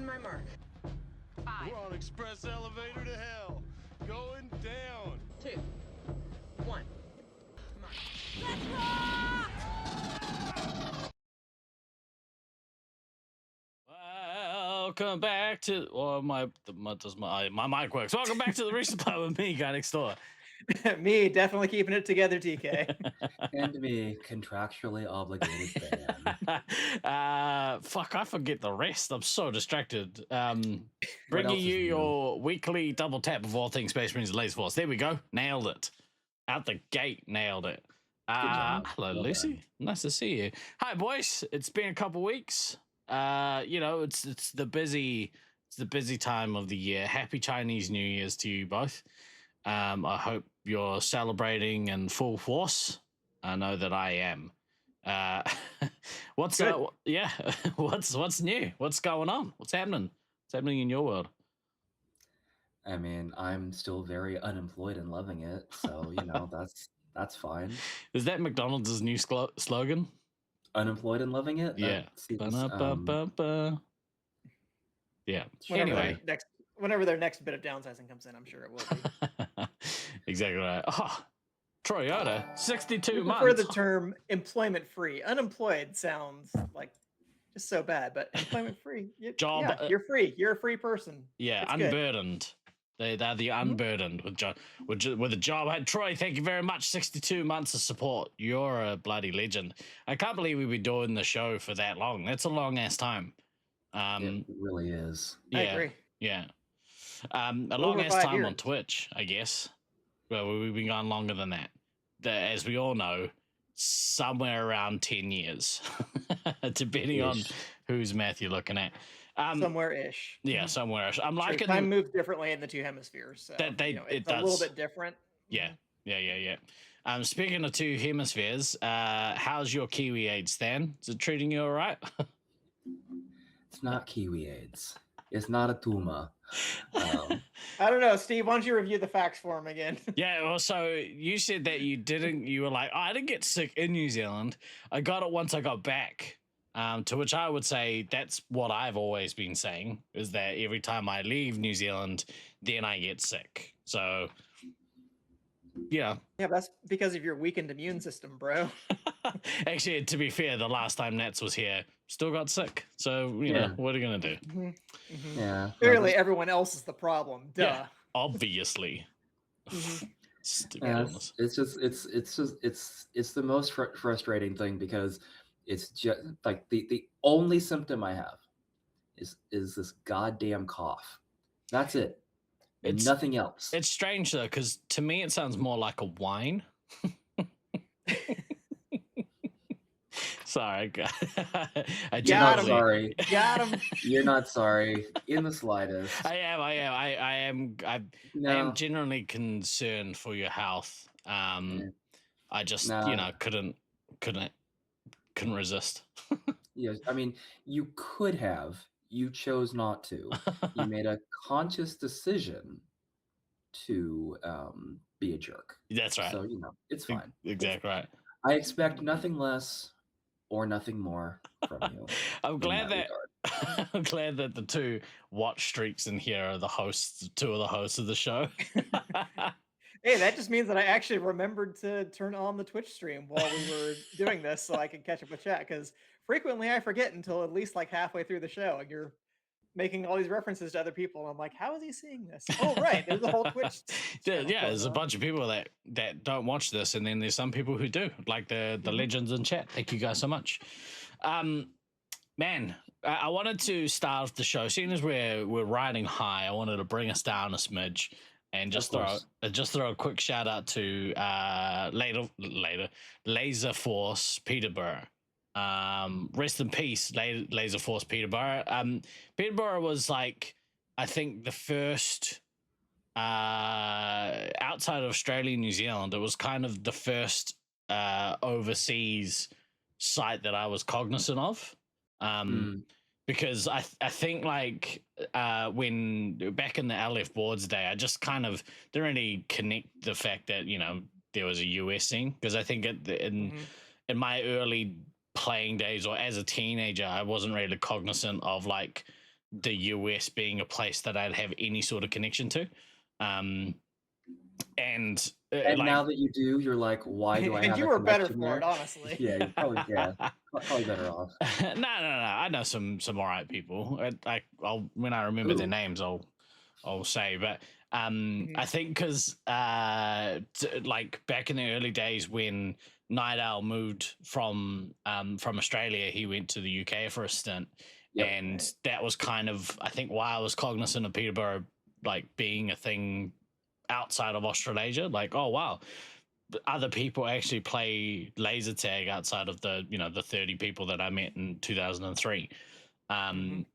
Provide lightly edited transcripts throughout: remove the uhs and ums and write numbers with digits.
On my mark. 5. We're on express elevator to hell. Going down. 2. 1. Mark. Let's rock! Welcome back to my mic works. Welcome back to the Resupply with me, guy next door. Me, definitely keeping it together, TK. And me, contractually obligated fan. Fuck, I forget the rest. I'm so distracted. else Bringing is you new? your weekly double tap of all things Space Marines and Laser Force. There we go. Nailed it. Out the gate, nailed it. job. Hello, Well Lucy. done. Nice to see you. Hi, boys. It's been a couple weeks. It's the busy time of the year. Happy Chinese New Year's to you both. I hope you're celebrating in full force. I know that I am. What's Good. what's new? What's going on? What's happening? What's happening in your world? I mean, I'm still very unemployed and loving it, so that's fine. Is that McDonald's new slogan? Unemployed and loving it. Yeah. That seems, Ba-na-ba-ba-ba. Yeah. Anyway. Whenever their next bit of downsizing comes in, I'm sure it will be. Exactly right. Oh, Toyota, 62 I months. prefer the term employment free. Unemployed sounds like just so bad, but employment free. Job, Yeah, you're free. You're a free person. Yeah, It's good. unburdened. They're the unburdened with a job. Troy, thank you very much. 62 months of support. You're a bloody legend. I can't believe we've been doing the show for that long. That's a long ass time. it really is. Yeah, I agree. yeah. A Over long ass 5 time on years. Twitch, I guess. Well, we've been going longer than that. As we all know, somewhere around 10 years, depending on Ish. whose math you're looking at. Somewhere-ish. Yeah, somewhere. I'm Sure, liking time moves differently in the two hemispheres, so That they- it's it a little does. bit different. Yeah. Speaking of two hemispheres, how's your Kiwi AIDS, Stan? Is it treating you all right? It's not Kiwi AIDS. It's not a tumor. I don't know, Steve. Why don't you review the facts for him again? Yeah, well, so you said that you were like, I didn't get sick in New Zealand. I got it once I got back. To which I would say that's what I've always been saying, is that every time I leave New Zealand, then I get sick. So, yeah. Yeah, that's because of your weakened immune system, bro. Actually, to be fair, the last time Nats was here, still got sick. So, you know, what are you going to do? Yeah. Clearly, everyone else is the problem. Duh. Yeah, obviously. Stupid Yeah, illness. it's the most frustrating thing because it's just like the only symptom I have is this goddamn cough. That's it. It's- Nothing else. It's strange though, because to me it sounds more like a whine. Sorry, I Got You're not him. sorry. Got him. You're not sorry in the slightest. I am No. genuinely concerned for your health. I just No. couldn't resist. Yes, I mean, you could have. You chose not to. You made a conscious decision to be a jerk. That's right. So, it's fine. Exactly right. I expect nothing less or nothing more from you. I'm in glad that regard. I'm glad that the two watch streaks in here are two of the hosts of the show. Hey, that just means that I actually remembered to turn on the Twitch stream while we were doing this so I could catch up with chat, because frequently I forget until at least like halfway through the show, and you're making all these references to other people, and I'm like, how is he seeing this? Oh, right, there's a whole Twitch. Yeah, channel there's a going on. bunch of people that don't watch this, and then there's some people who do, like the legends in chat. Thank you guys so much. Man, I wanted to start off the show, seeing as we're riding high. I wanted to bring us down a smidge and just throw a quick shout out to Laser Force Peterborough. Rest in peace, Laser Force Peterborough. Peterborough was like, I think the first outside of Australia and New Zealand, it was kind of the first overseas site that I was cognizant of. Because I think like when back in the LF boards day, I just kind of didn't really connect the fact that there was a US scene, because I think in my early playing days or as a teenager, I wasn't really cognizant of like the US being a place that I'd have any sort of connection to. And And like, now that you do, you're like, why do I And have you a were better connection for there? it, honestly. Yeah, you're probably better off. no, I know some all right people. I'll when I remember their Ooh. names, I'll say. But Mhm. I think because like back in the early days when Night Owl moved from Australia, he went to the UK for a stint, Yep. and Right. that was kind of, I think, why I was cognizant of Peterborough like being a thing outside of Australasia. Like, oh wow, other people actually play laser tag outside of the the 30 people that I met in 2003. Mhm.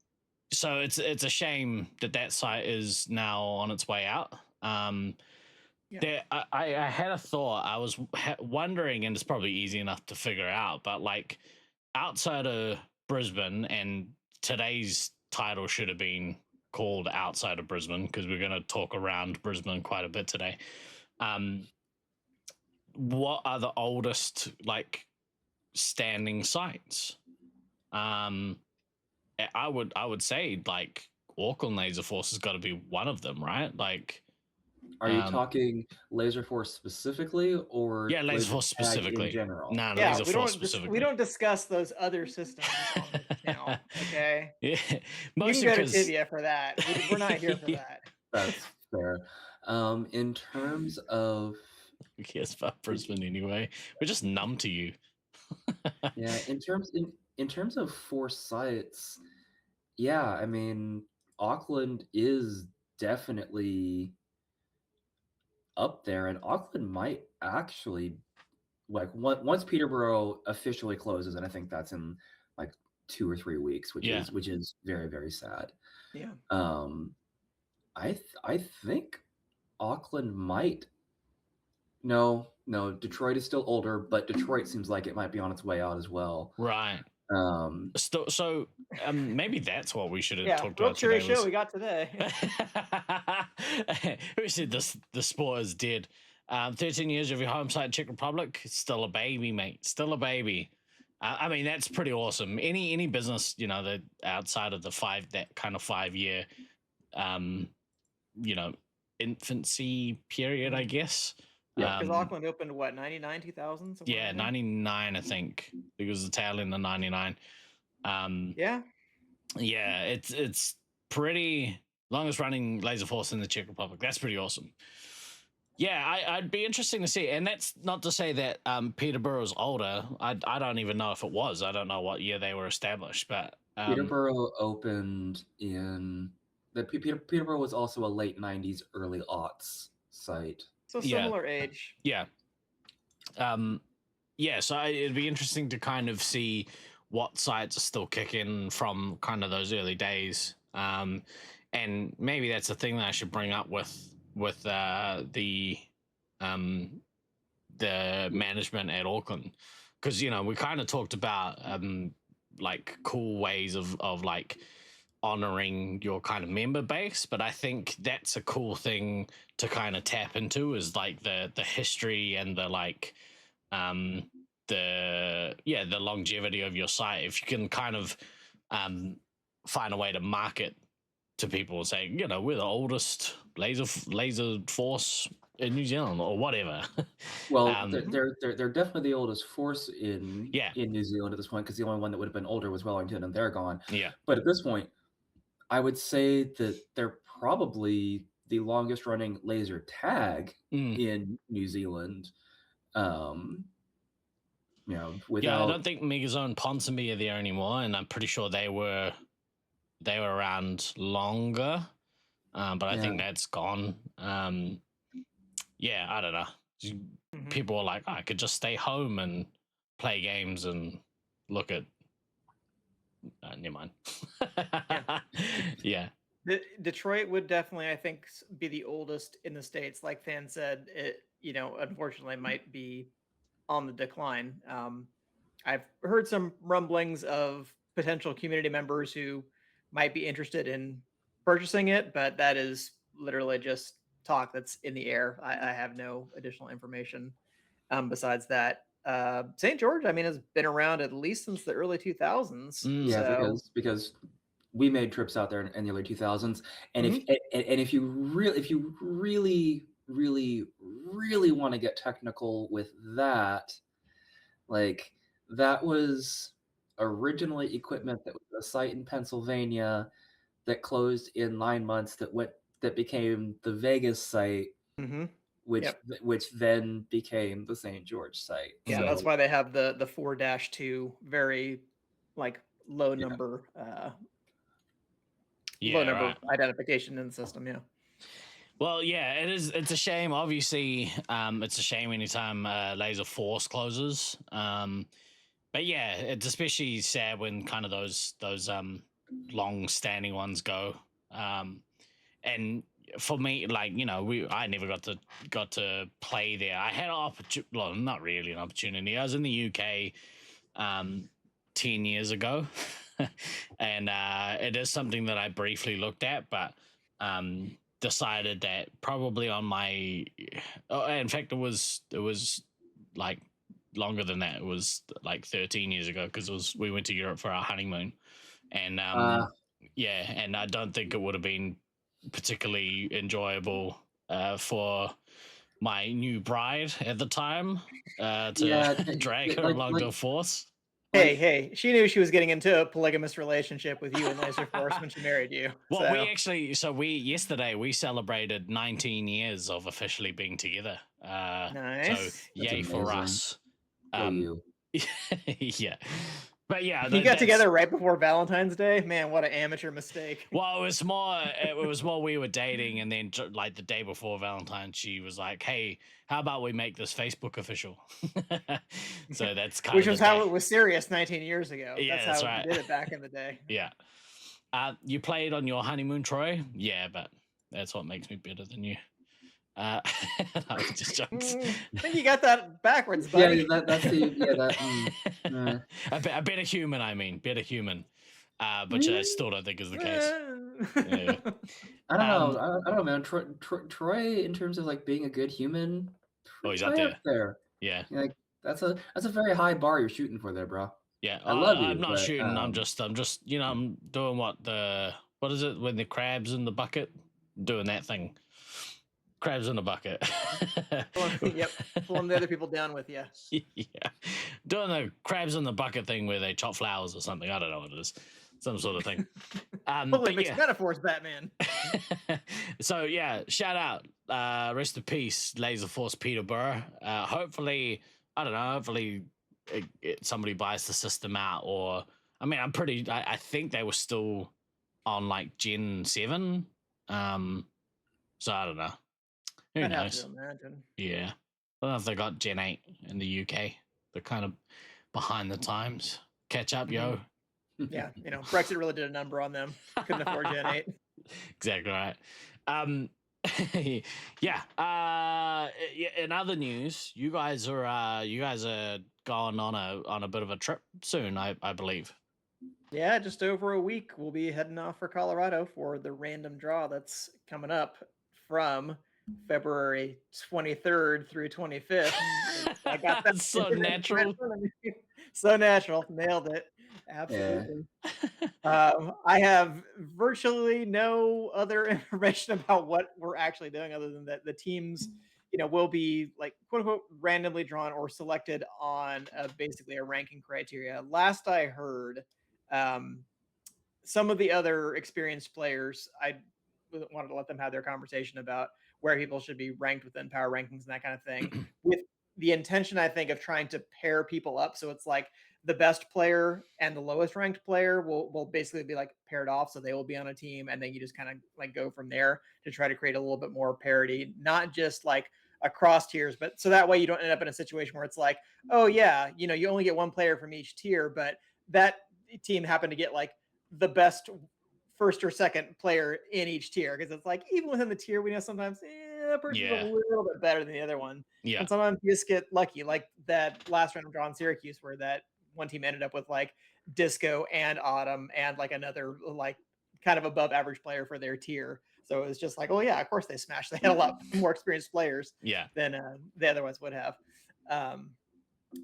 So it's a shame that that site is now on its way out. Yeah. There, I had a thought. I was wondering, and it's probably easy enough to figure out, but like outside of Brisbane, and today's title should have been called Outside of Brisbane because we're going to talk around Brisbane quite a bit today. What are the oldest like standing sites? I would say like Auckland Laser Force has got to be one of them, right? Like, Are you talking Laser Force specifically, or yeah, Laser Force tag in specifically. general? No, Yeah, Laser we Force don't specifically. we don't discuss those other systems on this channel. Okay, Yeah, you mostly can go to because Tibia for that. We're not here for that. That's fair. In terms of yes, about Brisbane anyway. We're just numb to you. yeah, in terms of force sites, yeah, I mean, Auckland is definitely up there, and Auckland might actually like once Peterborough officially closes, and I think that's in like 2 or 3 weeks, which Yeah. is very, very sad. Yeah. I think Auckland might. No, Detroit is still older, but Detroit seems like it might be on its way out as well. Right. Um, So maybe that's what we should have Yeah, talked real about cheery today. show we got today. Who said this? The sport is dead. 13 years of your home site, Czech Republic, still a baby, mate. Still a baby. I mean, that's pretty awesome. Any business, that outside of that kind of 5 year, you know, infancy period, I guess. Yeah. Because Auckland opened what, 99, 2000? Yeah, 99, I think. It was the tail end of 99. Yeah. Yeah, it's pretty longest running laser force in the Czech Republic. That's pretty awesome. Yeah, I'd be interesting to see. And that's not to say that Peterborough's older. I don't even know if it was. I don't know what year they were established, but Peterborough opened in Peterborough was also a late 90s, early aughts site. So Yeah. similar age. Yeah. Yeah, so it'd be interesting to kind of see what sites are still kicking from kind of those early days. And maybe that's a thing that I should bring up with the management at Auckland, because we kind of talked about like cool ways of like honoring your kind of member base, but I think that's a cool thing to kind of tap into, is like the history and the like the longevity of your site. If you can kind of find a way to market to people and say, we're the oldest laser force in New Zealand or whatever. Well, they're definitely the oldest force in Yeah. New Zealand at this point, because the only one that would have been older was Wellington, and they're gone. Yeah. But at this point, I would say that they're probably the longest running laser tag in New Zealand. Yeah, I don't think Megazone Ponsonby are there anymore, and I'm pretty sure they were around longer, but I think that's gone. Yeah, I don't know. People are like, I could just stay home and play games and look at. Never mind. Yeah. Detroit would definitely, I think, be the oldest in the States. Like Fan said, it unfortunately might be on the decline. I've heard some rumblings of potential community members who might be interested in purchasing it, but that is literally just talk that's in the air. I have no additional information besides that. St. George, I mean, has been around at least since the early 2000s. Yeah, so. because we made trips out there in the early 2000s, and if you really want to get technical with that, like that was originally equipment that was a site in Pennsylvania that closed in 9 months that became the Vegas site, which Yep. which then became the St. George site. Yeah, So that's why they have the 4-2 very like low yeah. number Yeah, right. identification in the system. Yeah. Well, yeah, it is. It's a shame. Obviously, it's a shame anytime Laser Force closes. But yeah, it's especially sad when kind of those long standing ones go. And for me, like, you know, I never got to play there. I had an opportunity, well, not really an opportunity. I was in the UK 10 years ago. And it is something that I briefly looked at, but decided that probably on my in fact it was like longer than that. It was like 13 years ago, because we went to Europe for our honeymoon. And yeah, and I don't think it would have been particularly enjoyable for my new bride at the time to Yeah, drag her like along like to Force. like Hey, she knew she was getting into a polygamous relationship with you and Laser Force when she married you. Well, So yesterday we celebrated 19 years of officially being together. So nice. That's yay for amazing. us. Go you. Yeah, but yeah, You got that's together right before Valentine's Day? Man, what an amateur mistake. well, it was more we were dating, and then like the day before Valentine's, she was like, "Hey, how about we make this Facebook official?" So that's kind Which of was the how day. it was serious 19 years ago. Yeah, That's that's how we right. did it back in the day. Yeah. You played on your honeymoon, Troy? Yeah, but that's what makes me better than you. No, just jokes. I think you got that backwards, Yeah, buddy. that's the that. A better human, I mean, better human. But I still don't think is the case. Yeah. I don't know. I don't know, man. Troy, in terms of like being a good human, Oh, he's pretty up high up there. there. Yeah. Like that's a very high bar you're shooting for there, bro. Yeah. I love I'm you, not but shooting. I'm just, you know, I'm doing what is it when the crabs in the bucket? Doing that thing. Crabs in the bucket. Yep. Pulling the other people down with you. Yeah. Doing the crabs in the bucket thing where they chop flowers or something. I don't know what it is. Some sort of thing. Holy But mixed yeah. metaphors, Batman. So yeah, shout out. Rest in peace, Laser Force Peterborough. Hopefully, I don't know, hopefully somebody buys the system out, or I mean, I think they were still on like Gen 7. So I don't know. Who I'd have knows? to imagine. Yeah. I don't know if they got Gen 8 in the UK. They're kind of behind the times. Catch up, yo. Yeah, you know, Brexit really did a number on them. Couldn't afford Gen 8. Exactly right. Yeah. In other news, you guys are going on a bit of a trip soon, I believe. Yeah, just over a week. We'll be heading off for Colorado for the random draw that's coming up from February 23rd through 25th. I got that so natural. So natural. Nailed it. Absolutely. I have virtually no other information about what we're actually doing other than that the teams, you know, will be like quote unquote randomly drawn or selected on basically a ranking criteria. Last I heard, some of the other experienced players, I wanted to let them have their conversation about where people should be ranked within power rankings and that kind of thing, with the intention, I think, of trying to pair people up. So it's like the best player and the lowest ranked player will basically be like paired off, so they will be on a team, and then you just kind of like go from there to try to create a little bit more parity, not just like across tiers, but so that way you don't end up in a situation where it's like, oh yeah, you know, you only get one player from each tier, but that team happened to get like the best first or second player in each tier, because it's like even within the tier we know sometimes that person's a little bit better than the other one. Yeah. And sometimes you just get lucky, like that last round of draw in Syracuse where that one team ended up with like Disco and Autumn and like another like kind of above average player for their tier. So it was just like, oh yeah, of course they smashed. They had a lot more experienced players than the other ones would have.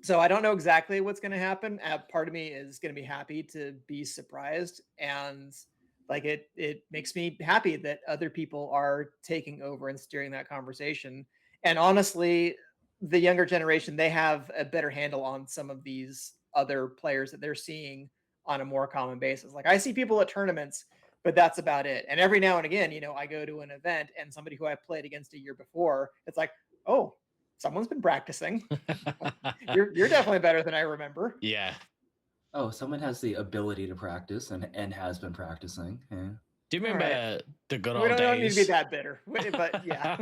So I don't know exactly what's going to happen. Part of me is going to be happy to be surprised, and like it makes me happy that other people are taking over and steering that conversation. And honestly, the younger generation, they have a better handle on some of these other players that they're seeing on a more common basis. Like I see people at tournaments, but that's about it. And every now and again, I go to an event and somebody who I played against a year before, it's like, oh, someone's been practicing. You're definitely better than I remember. Yeah. Oh, someone has the ability to practice and has been practicing. Yeah. Do you All remember right. the good We old don't need to be days? that bitter, but yeah.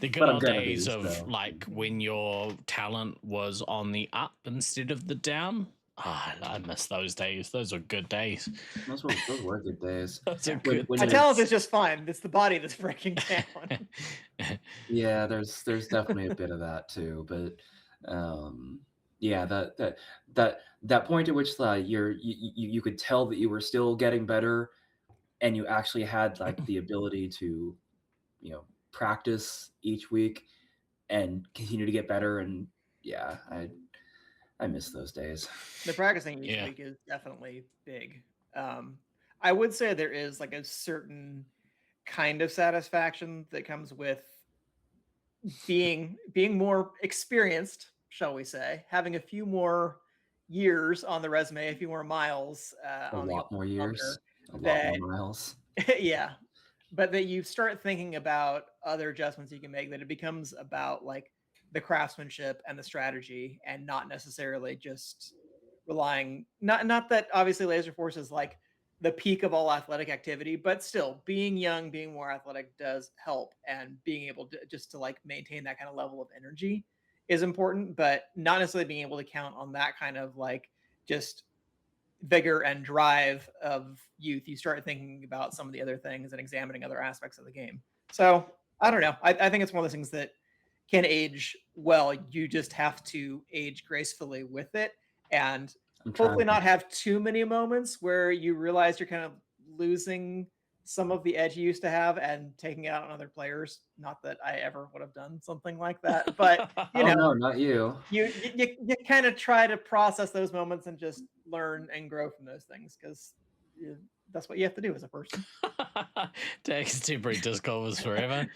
The good But I'm old gonna be, days of so. like when your talent was on the up instead of the down. Ah, I miss those days. Those were good days. Those were good days. Those are When, good. when My it's, talent is just fine. It's the body that's breaking down. yeah, there's definitely a bit of that too, but yeah, that point at which you could tell that you were still getting better, and you actually had like the ability to, practice each week and continue to get better. And yeah, I miss those days. The practicing each Yeah. week is definitely big. I would say there is like a certain kind of satisfaction that comes with being more experienced, shall we say, having a few more years on the resume, a few more miles A on the lot more years, odometer. a lot That more miles. yeah, but that you start thinking about other adjustments you can make, that it becomes about like the craftsmanship and the strategy, and not necessarily just relying, not that obviously laser force is like the peak of all athletic activity, but still being young, being more athletic does help, and being able to just to like maintain that kind of level of energy is important, but not necessarily being able to count on that kind of like just vigor and drive of youth. You start thinking about some of the other things and examining other aspects of the game. So I don't know. I think it's one of those things that can age well. You just have to age gracefully with it, and I'm hopefully trying. not have too many moments where you realize you're kind of losing some of the edge you used to have and taking it out on other players. Not that I ever would have done something like that, but Oh no, not you. you kind of try to process those moments and just learn and grow from those things, because that's what you have to do as a person. Takes temporary discord was forever.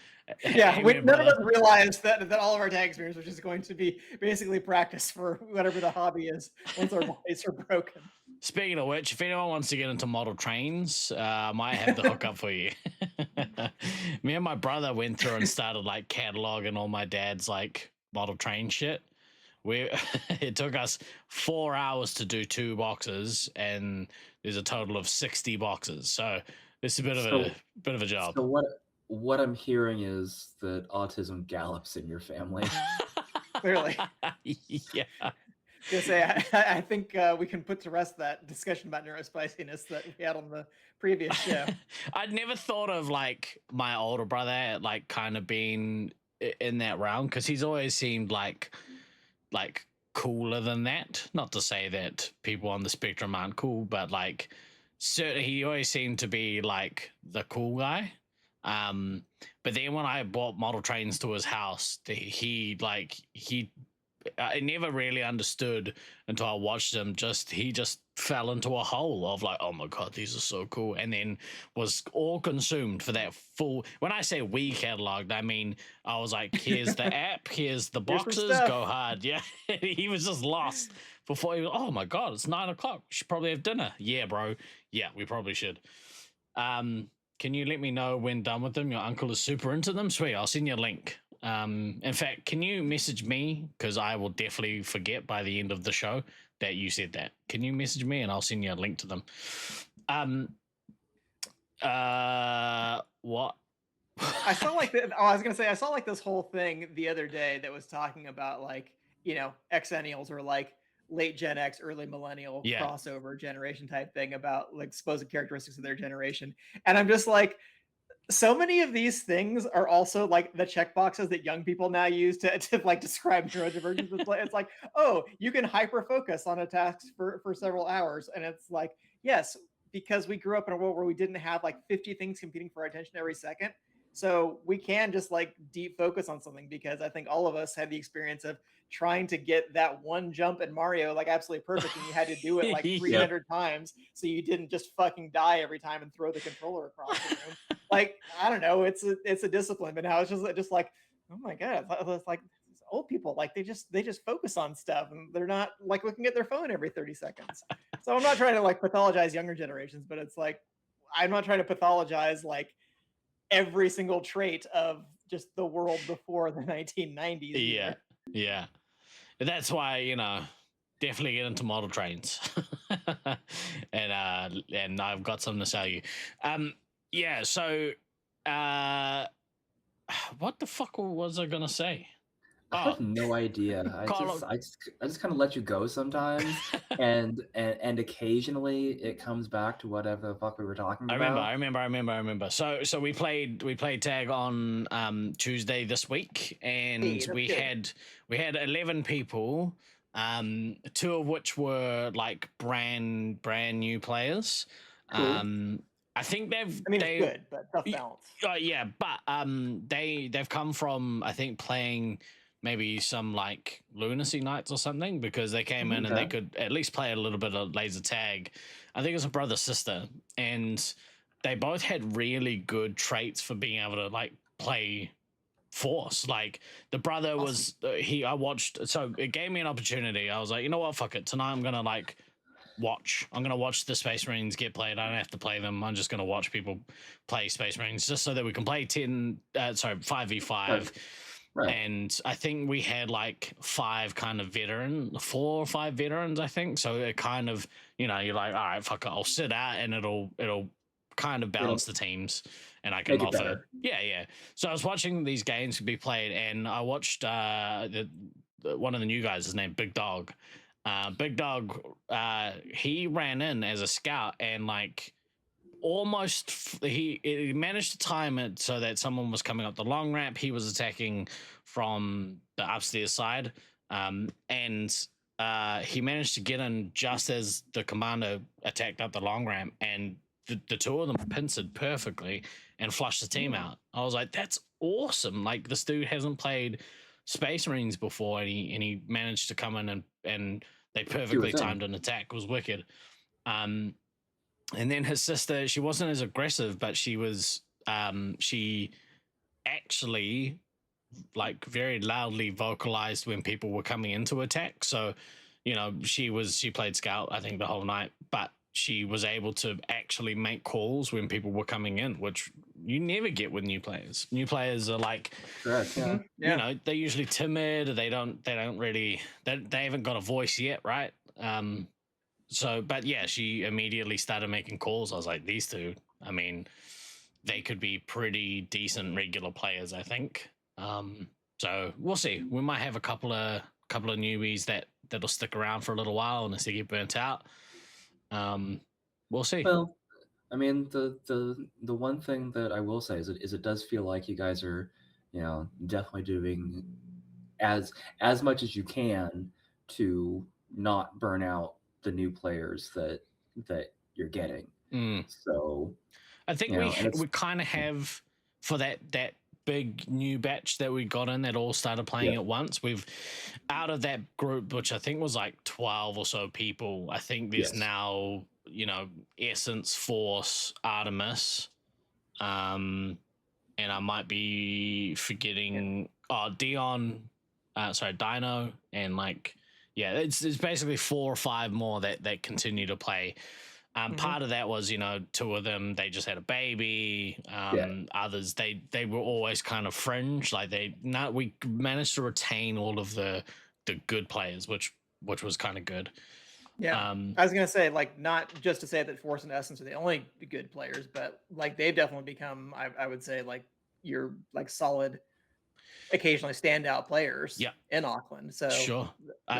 Yeah, Hey, none of brother. us realized that all of our tag experience was just going to be basically practice for whatever the hobby is once our bodies are broken. Speaking of which, if anyone wants to get into model trains, I might have the hookup for you. Me and my brother went through and started like cataloging all my dad's like model train shit. We it took us 4 hours to do 2 boxes, and there's a total of 60 boxes. So it's a bit of a job. So what I'm hearing is that autism gallops in your family. Clearly. Yeah. Gonna say, I think we can put to rest that discussion about neurospiciness that we had on the previous show. I'd never thought of like my older brother like kind of being in that realm, because he's always seemed like cooler than that. Not to say that people on the spectrum aren't cool, but like certainly he always seemed to be like the cool guy. But then when I bought model trains to his house, I never really understood until I watched him. He just fell into a hole of like, oh my god, these are so cool, and then was all consumed for that full. When I say we cataloged, I mean I was like, here's the app, here's the Here's some boxes, stuff. go hard. Yeah, he was just lost before he was. Oh my god, it's 9 o'clock. We should probably have dinner. Yeah, bro. Yeah, we probably should. Can you let me know when done with them? Your uncle is super into them. Sweet, I'll send you a link. In fact, can you message me, because I will definitely forget by the end of the show that you said that. Can you message me and I'll send you a link to them? What? I saw like I was gonna say, I saw like this whole thing the other day that was talking about like, Xennials, or like late Gen X, early millennial Yeah. crossover generation type thing, about like supposed characteristics of their generation. And I'm just like, so many of these things are also like the checkboxes that young people now use to like describe neurodivergence. It's like, oh, you can hyper focus on a task for several hours. And it's like, yes, because we grew up in a world where we didn't have like 50 things competing for our attention every second. So we can just like deep focus on something, because I think all of us had the experience of trying to get that one jump in Mario like absolutely perfect, and you had to do it like Yep. 300 times so you didn't just fucking die every time and throw the controller across the room. Like, I don't know, it's a discipline, but now it's just like, oh my god, it's like these old people, like they just focus on stuff and they're not like looking at their phone every 30 seconds. So I'm not trying to like pathologize younger generations, but it's like I'm not trying to pathologize like every single trait of just the world before the 1990s Yeah, either. yeah. That's why, definitely get into model trains. And I've got something to sell you. Yeah, so uh what the fuck was I gonna say? I Oh, have no idea. Call of I just kind of let you go sometimes, and occasionally it comes back to whatever the fuck we were talking about. I remember. So we played tag on Tuesday this week, and Hey, that's good. we had 11 people, two of which were like brand new players. Cool. I think I mean, it's good, but tough balance. yeah, but they've come from, I think, playing maybe some like lunacy nights or something, because they came in and they Okay. could at least play a little bit of laser tag. I think it's a brother sister, and they both had really good traits for being able to like play force. Like the brother Awesome. was I watched, so it gave me an opportunity. I was like, you know what, fuck it, tonight I'm gonna like I'm gonna watch the Space Marines get played. I don't have to play them. I'm just gonna watch people play Space Marines, just so that we can play 5v5. Right. And I think we had like 4 or 5 veterans, I think. So it kind of, you're like, all right, fuck it, I'll sit out, and it'll kind of It'll balance the teams, and I can make it offer. better. Yeah. So I was watching these games be played, and I watched one of the new guys is named Big Dog. Big Dog, he ran in as a scout, and like almost he managed to time it so that someone was coming up the long ramp. He was attacking from the upstairs side, and he managed to get in just as the commander attacked up the long ramp, and the two of them pincered perfectly and flushed the team out. I was like, that's awesome. Like, this dude hasn't played Space Marines before, and he managed to come in and they Do perfectly its timed thing. an attack. It was wicked. And then his sister, she wasn't as aggressive, but she actually like very loudly vocalized when people were coming into attack. So, she played scout, I think, the whole night, but she was able to actually make calls when people were coming in, which you never get with new players. New players are like, Correct. Yeah. Yeah. they're usually timid, or they don't really, they haven't got a voice yet, right? So, but yeah, she immediately started making calls. I was like, these two, I mean, they could be pretty decent regular players, I think. So we'll see. We might have a couple of newbies that'll stick around for a little while unless they get burnt out. We'll see. Well, I mean, the one thing that I will say is it does feel like you guys are, definitely doing as much as you can to not burn out the new players that you're getting. So I think we kind of have, for that big new batch that we got in that all started playing at once. We've, out of that group, which I think was like 12 or so people, I think there's now, Essence, Force, Artemis, and I might be forgetting Dion, Dino, and like, yeah, it's basically 4 or 5 more that continue to play. Part of that was, two of them, they just had a baby. Others, they were always kind of fringe. Like we managed to retain all of the good players, which was kind of good. Yeah. I was gonna say, like, not just to say that Force and Essence are the only good players, but like they've definitely become, I would say, like your like solid, occasionally standout players Yeah. in Auckland. So Sure.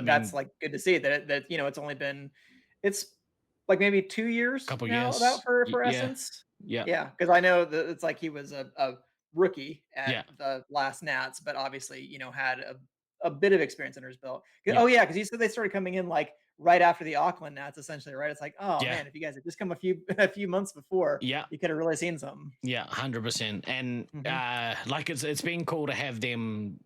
that's like good to see that it's only been, it's like maybe 2 years Couple now years. about for Yeah. Essence. Yeah. Yeah, because I know that it's like he was a rookie Yeah. at the last Nats, but obviously, had a bit of experience under his belt. Yeah. Oh yeah, because you said they started coming in like right after the Auckland Nats, essentially, right? It's like, oh Yeah. man, if you guys had just come a few months before, Yeah. you could have really seen something. Yeah, 100%. And like it's been cool to have them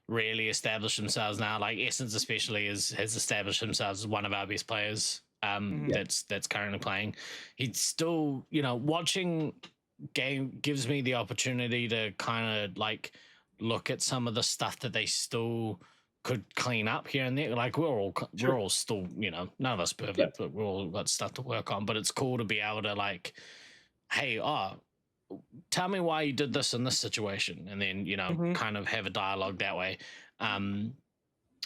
really establish themselves now. Like Essence especially has established himself as one of our best players that's currently playing. He's still, watching game gives me the opportunity to kind of like look at some of the stuff that they still could clean up here and there. Like we're all still, none of us perfect, but we're all got stuff to work on. But it's cool to be able to like, hey, tell me why you did this in this situation, and then kind of have a dialogue that way. And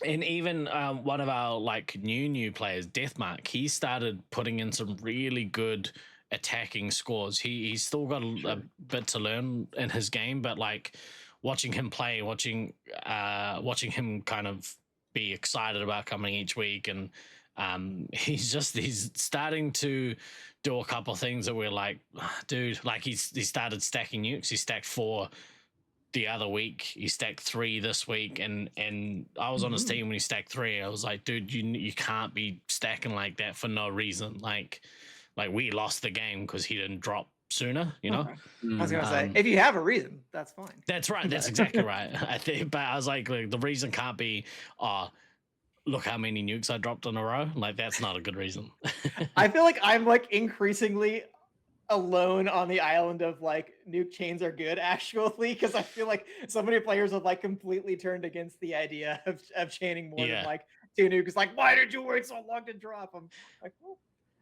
even one of our like new players, Deathmark, he started putting in some really good attacking scores. He's still got a bit to learn in his game, but like watching him play, watching him kind of be excited about coming each week, and he's starting to do a couple of things that we're like, dude, like he started stacking nukes. He stacked 4 the other week, he stacked 3 this week, and I was on his team when he stacked 3. I was like, dude, you can't be stacking like that for no reason. Like we lost the game because he didn't drop sooner, Okay. I was gonna say, if you have a reason, that's fine. That's right. That's exactly right. I think, but I was like the reason can't be, look how many nukes I dropped in a row. Like that's not a good reason. I feel like I'm like increasingly alone on the island of like nuke chains are good actually, because I feel like so many players have like completely turned against the idea of chaining more than like 2 nukes. Like, why did you wait so long to drop them? Like, well,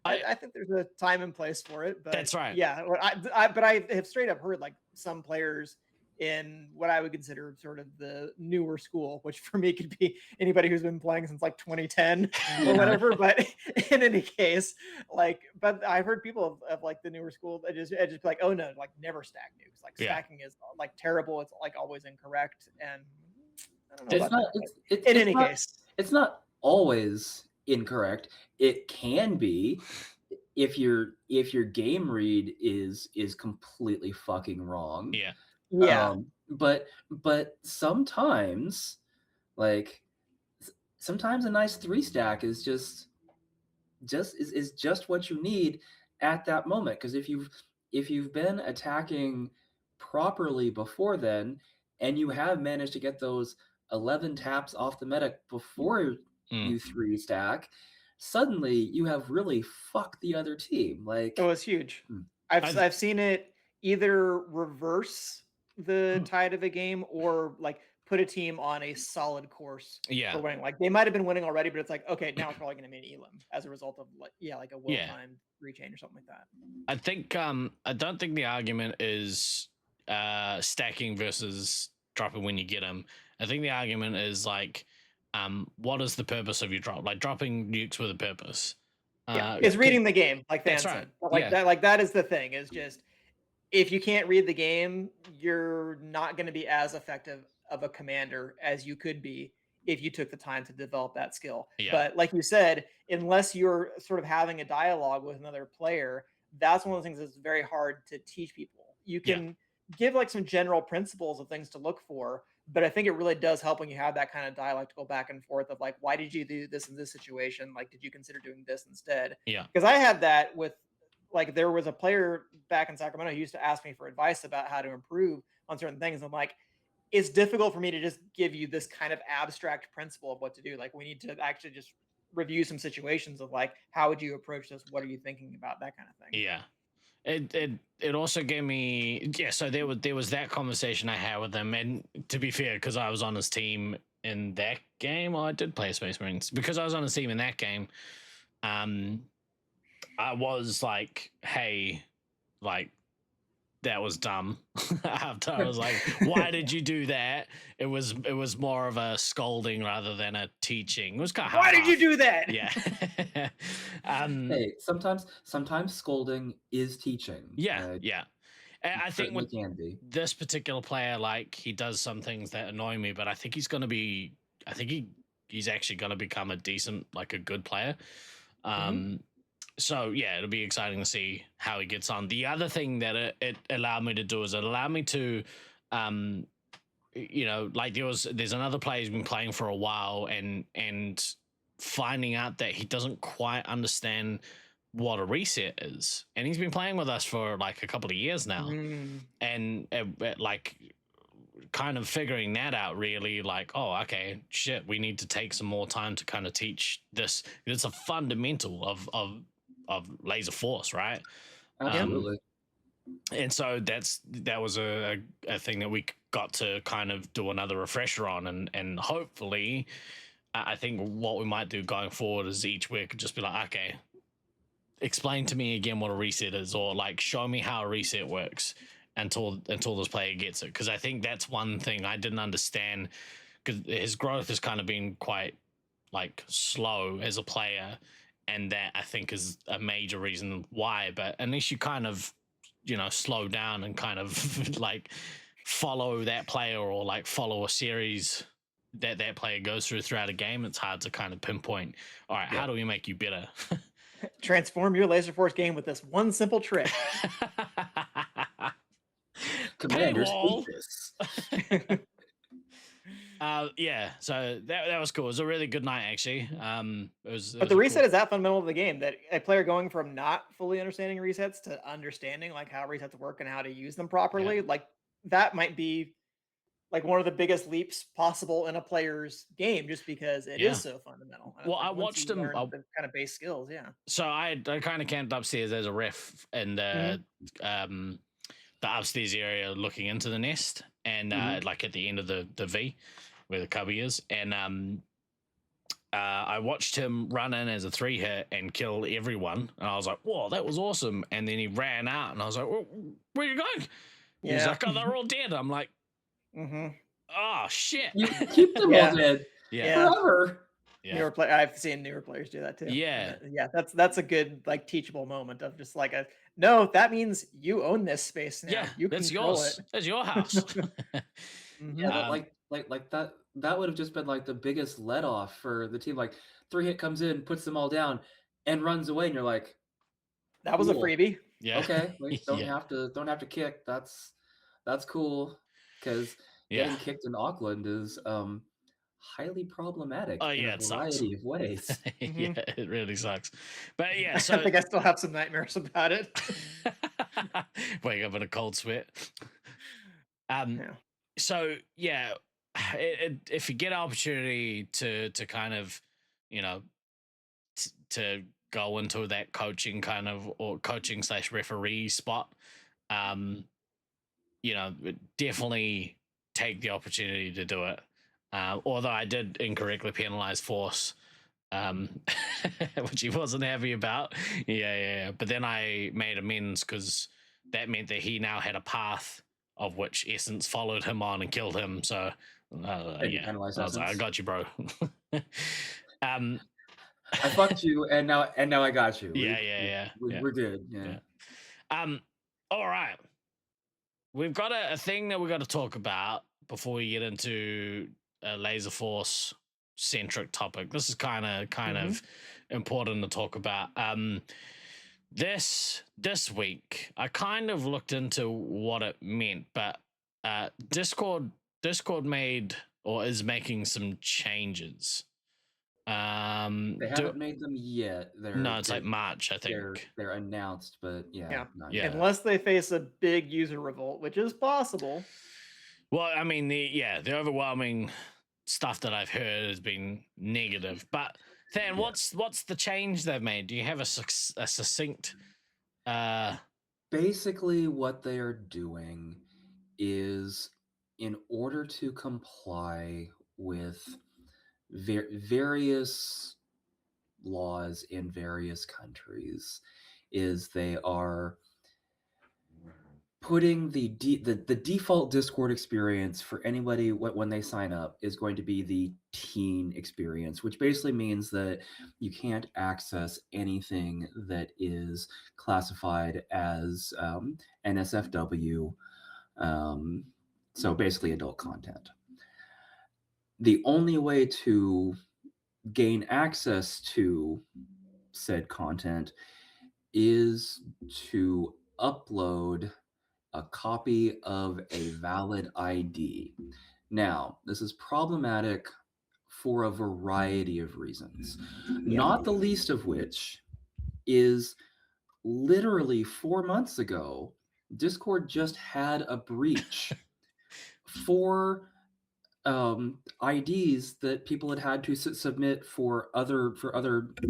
I think there's a time and place for it, but that's right. Yeah, but I have straight up heard like some players in what I would consider sort of the newer school, which for me could be anybody who's been playing since like 2010 or whatever. But in any case, like, but I've heard people of like the newer school that just be like, oh no, like never stack nukes. Like stacking is like terrible. It's like always incorrect. And I don't know. It's about not. that. In any case, it's not always incorrect. It can be if your game read is completely fucking wrong. Yeah. But sometimes, like sometimes a nice 3 stack is just what you need at that moment. Because if you've been attacking properly before then, and you have managed to get those 11 taps off the medic before you 3 stack, suddenly you have really fucked the other team. Like, oh, it's huge. I've seen it either reverse the tide of a game or like put a team on a solid course for winning. Like they might have been winning already, but it's like, okay, now it's probably going to be an elim as a result of like a well-timed rechain or something like that. I think I don't think the argument is stacking versus dropping when you get them. I think the argument is like, what is the purpose of your drop? Like dropping nukes with a purpose. It's reading the game, like Fan said. Like that, like that is the thing. Is just if you can't read the game, you're not going to be as effective of a commander as you could be if you took the time to develop that skill. But like you said, unless you're sort of having a dialogue with another player, that's one of the things that's very hard to teach people. You can give like some general principles of things to look for, but I think it really does help when you have that kind of dialogue to go back and forth of like, why did you do this in this situation? Like, did you consider doing this instead? Because I had that with like, there was a player back in Sacramento who used to ask me for advice about how to improve on certain things. I'm like, it's difficult for me to just give you this kind of abstract principle of what to do. Like, we need to actually just review some situations of like, how would you approach this? What are you thinking about? That kind of thing. Yeah. It also gave me so there was that conversation I had with him, and to be fair, because I was on his team in that game, I did play Space Marines because I was on his team in that game. I was like, hey, like that was dumb. After I was like, why did you do that? It was more of a scolding rather than a teaching. It was kind of why did you do that? Yeah. Hey, sometimes scolding is teaching. Yeah. And I think with can be. This particular player, like he does some things that annoy me, but I think he's gonna be. I think he's actually gonna become a decent, like a good player. So yeah, it'll be exciting to see how he gets on. The other thing that it allowed me to do is it allowed me to, like there's another player who's been playing for a while, and finding out that he doesn't quite understand what a reset is, and he's been playing with us for like a couple of years now, Mm. and like kind of figuring that out, really, like, oh, okay, shit, we need to take some more time to kind of teach this. It's a fundamental of laser force, right? Absolutely. And so that was a thing that we got to kind of do another refresher on, and hopefully I think what we might do going forward is each week just be like, okay, explain to me again what a reset is, or like show me how a reset works until this player gets it, because I think that's one thing I didn't understand, because his growth has kind of been quite like slow as a player, and that I think is a major reason why. But unless you kind of, you know, slow down and kind of like follow that player, or like follow a series that that player goes throughout a game, it's hard to kind of pinpoint, all right, how do we make you better? Transform your Laser Force game with this one simple trick. Commanders Paywall. hate this. Yeah, so that was cool. It was a really good night, actually. But the reset is that fundamental to the game, that a player going from not fully understanding resets to understanding like how resets work and how to use them properly, like that might be like one of the biggest leaps possible in a player's game, just because it is so fundamental. And it's Well, like I once watched you him. learn the kind of base skills, yeah. So I kind of camped upstairs as a ref in the upstairs area, looking into the nest, and like at the end of the V where the cubby is, and I watched him run in as a 3-hit and kill everyone, and I was like, whoa, that was awesome. And then he ran out, and I was like, where are you going? Yeah. He's like, oh, they're all dead. I'm like, Mm-hmm. oh shit. You keep them all dead forever. Yeah. Newer I've seen newer players do that too. Yeah. Yeah, that's a good like teachable moment of just like a no, that means you own this space now. Yeah, you that's control yours. it. That's your house. Yeah, that would have just been like the biggest let off for the team. Like 3-hit comes in, puts them all down, and runs away, and you're like, that was a cool. freebie. Yeah. Okay, like, don't have to kick. That's cool, because getting kicked in Auckland is highly problematic in a variety of ways. Yeah, it really sucks. But yeah, so I think I still have some nightmares about it. wake up in a cold sweat. So yeah, if you get an opportunity to kind of, you know, to go into that coaching kind of, or coaching / referee spot, you know, definitely take the opportunity to do it. Although I did incorrectly penalize Force, which he wasn't happy about. Yeah. But then I made amends, because that meant that he now had a path of which Essence followed him on and killed him. So yeah, I was like, I got you, bro. I fucked you, and now I got you. We're good. Yeah. All right. We've got a thing that we've got to talk about before we get into a Laser Force centric topic. This is kind of important to talk about. This week I kind of looked into what it meant, but Discord made, or is making, some changes. They haven't made them yet. It's like March, I think. They're announced, but yeah. Unless they face a big user revolt, which is possible. Well, I mean, the overwhelming stuff that I've heard has been negative. But Than, what's the change they've made? Do you have a succinct? Basically, what they are doing is, in order to comply with various laws in various countries, is they are putting the default Discord experience for anybody when they sign up is going to be the teen experience, which basically means that you can't access anything that is classified as NSFW, so basically adult content. The only way to gain access to said content is to upload a copy of a valid ID. Now, this is problematic for a variety of reasons, not the least of which is literally 4 months ago, Discord just had a breach for IDs that people had to submit for other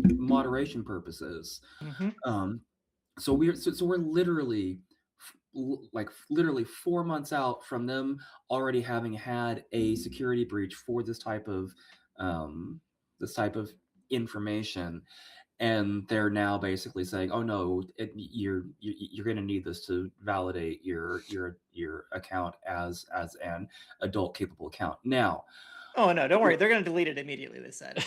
moderation purposes. Mhm. So we're literally literally 4 months out from them already having had a security breach for um, this type of information, and they're now basically saying, "Oh no, you're going to need this to validate your account as an adult capable account." Now, Oh no, don't worry. They're gonna delete it immediately. They said.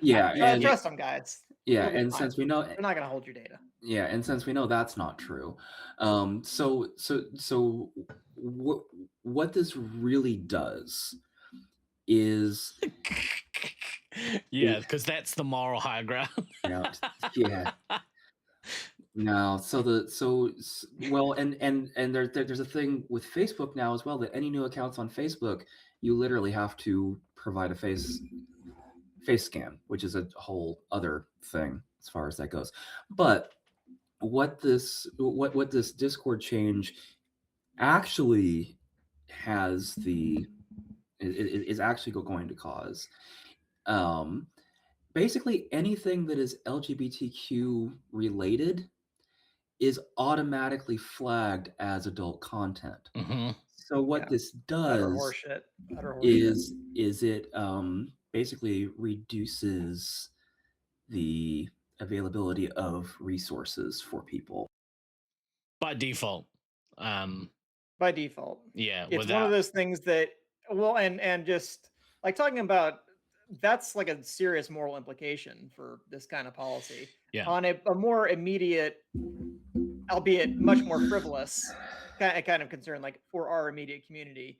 yeah, and Trust them, guys. yeah, It'll be and fine. since we know, They're not gonna hold your data. yeah, and since we know that's not true, so what this really does is Yeah, because that's the moral high ground. yeah. No, well, and there's a thing with Facebook now as well, that any new accounts on Facebook, you literally have to provide a face scan, which is a whole other thing as far as that goes. But what this Discord change actually is actually going to cause, um, basically anything that is LGBTQ related is automatically flagged as adult content. Mhm. So what Yeah. this Utter does horseshit. Utter horseshit. is it basically reduces the availability of resources for people. By default. By default. Yeah, It's one of without those things that, well, and just like talking about, that's like a serious moral implication for this kind of policy. Yeah. On a more immediate, albeit much more frivolous kind of concern, like for our immediate community,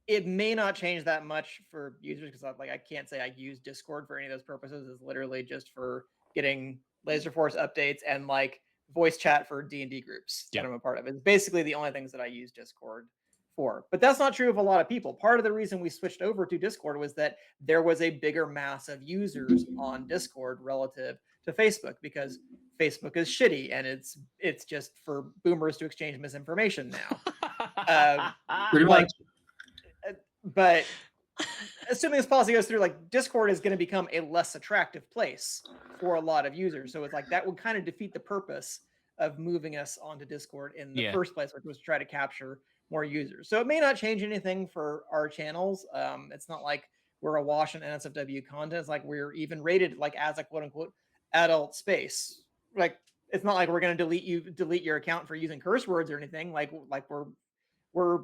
it may not change that much for users, because I can't say I use Discord for any of those purposes. It's literally just for getting Laser Force updates and like voice chat for D&D groups that Yeah. I'm a part of. It's basically the only things that I use Discord for. But that's not true of a lot of people. Part of the reason we switched over to Discord was that there was a bigger mass of users on Discord relative to Facebook, because Facebook is shitty and it's just for boomers to exchange misinformation now. Pretty Like, much. but assuming this policy goes through, like, Discord is going to become a less attractive place for a lot of users. So it's like that would kind of defeat the purpose of moving us onto Discord in the Yeah. first place, which was to try to capture more users. So it may not change anything for our channels. It's not like we're awash in NSFW content. It's like we're even rated like as a quote unquote adult space. Like, it's not like we're going to delete your account for using curse words or anything. Like we're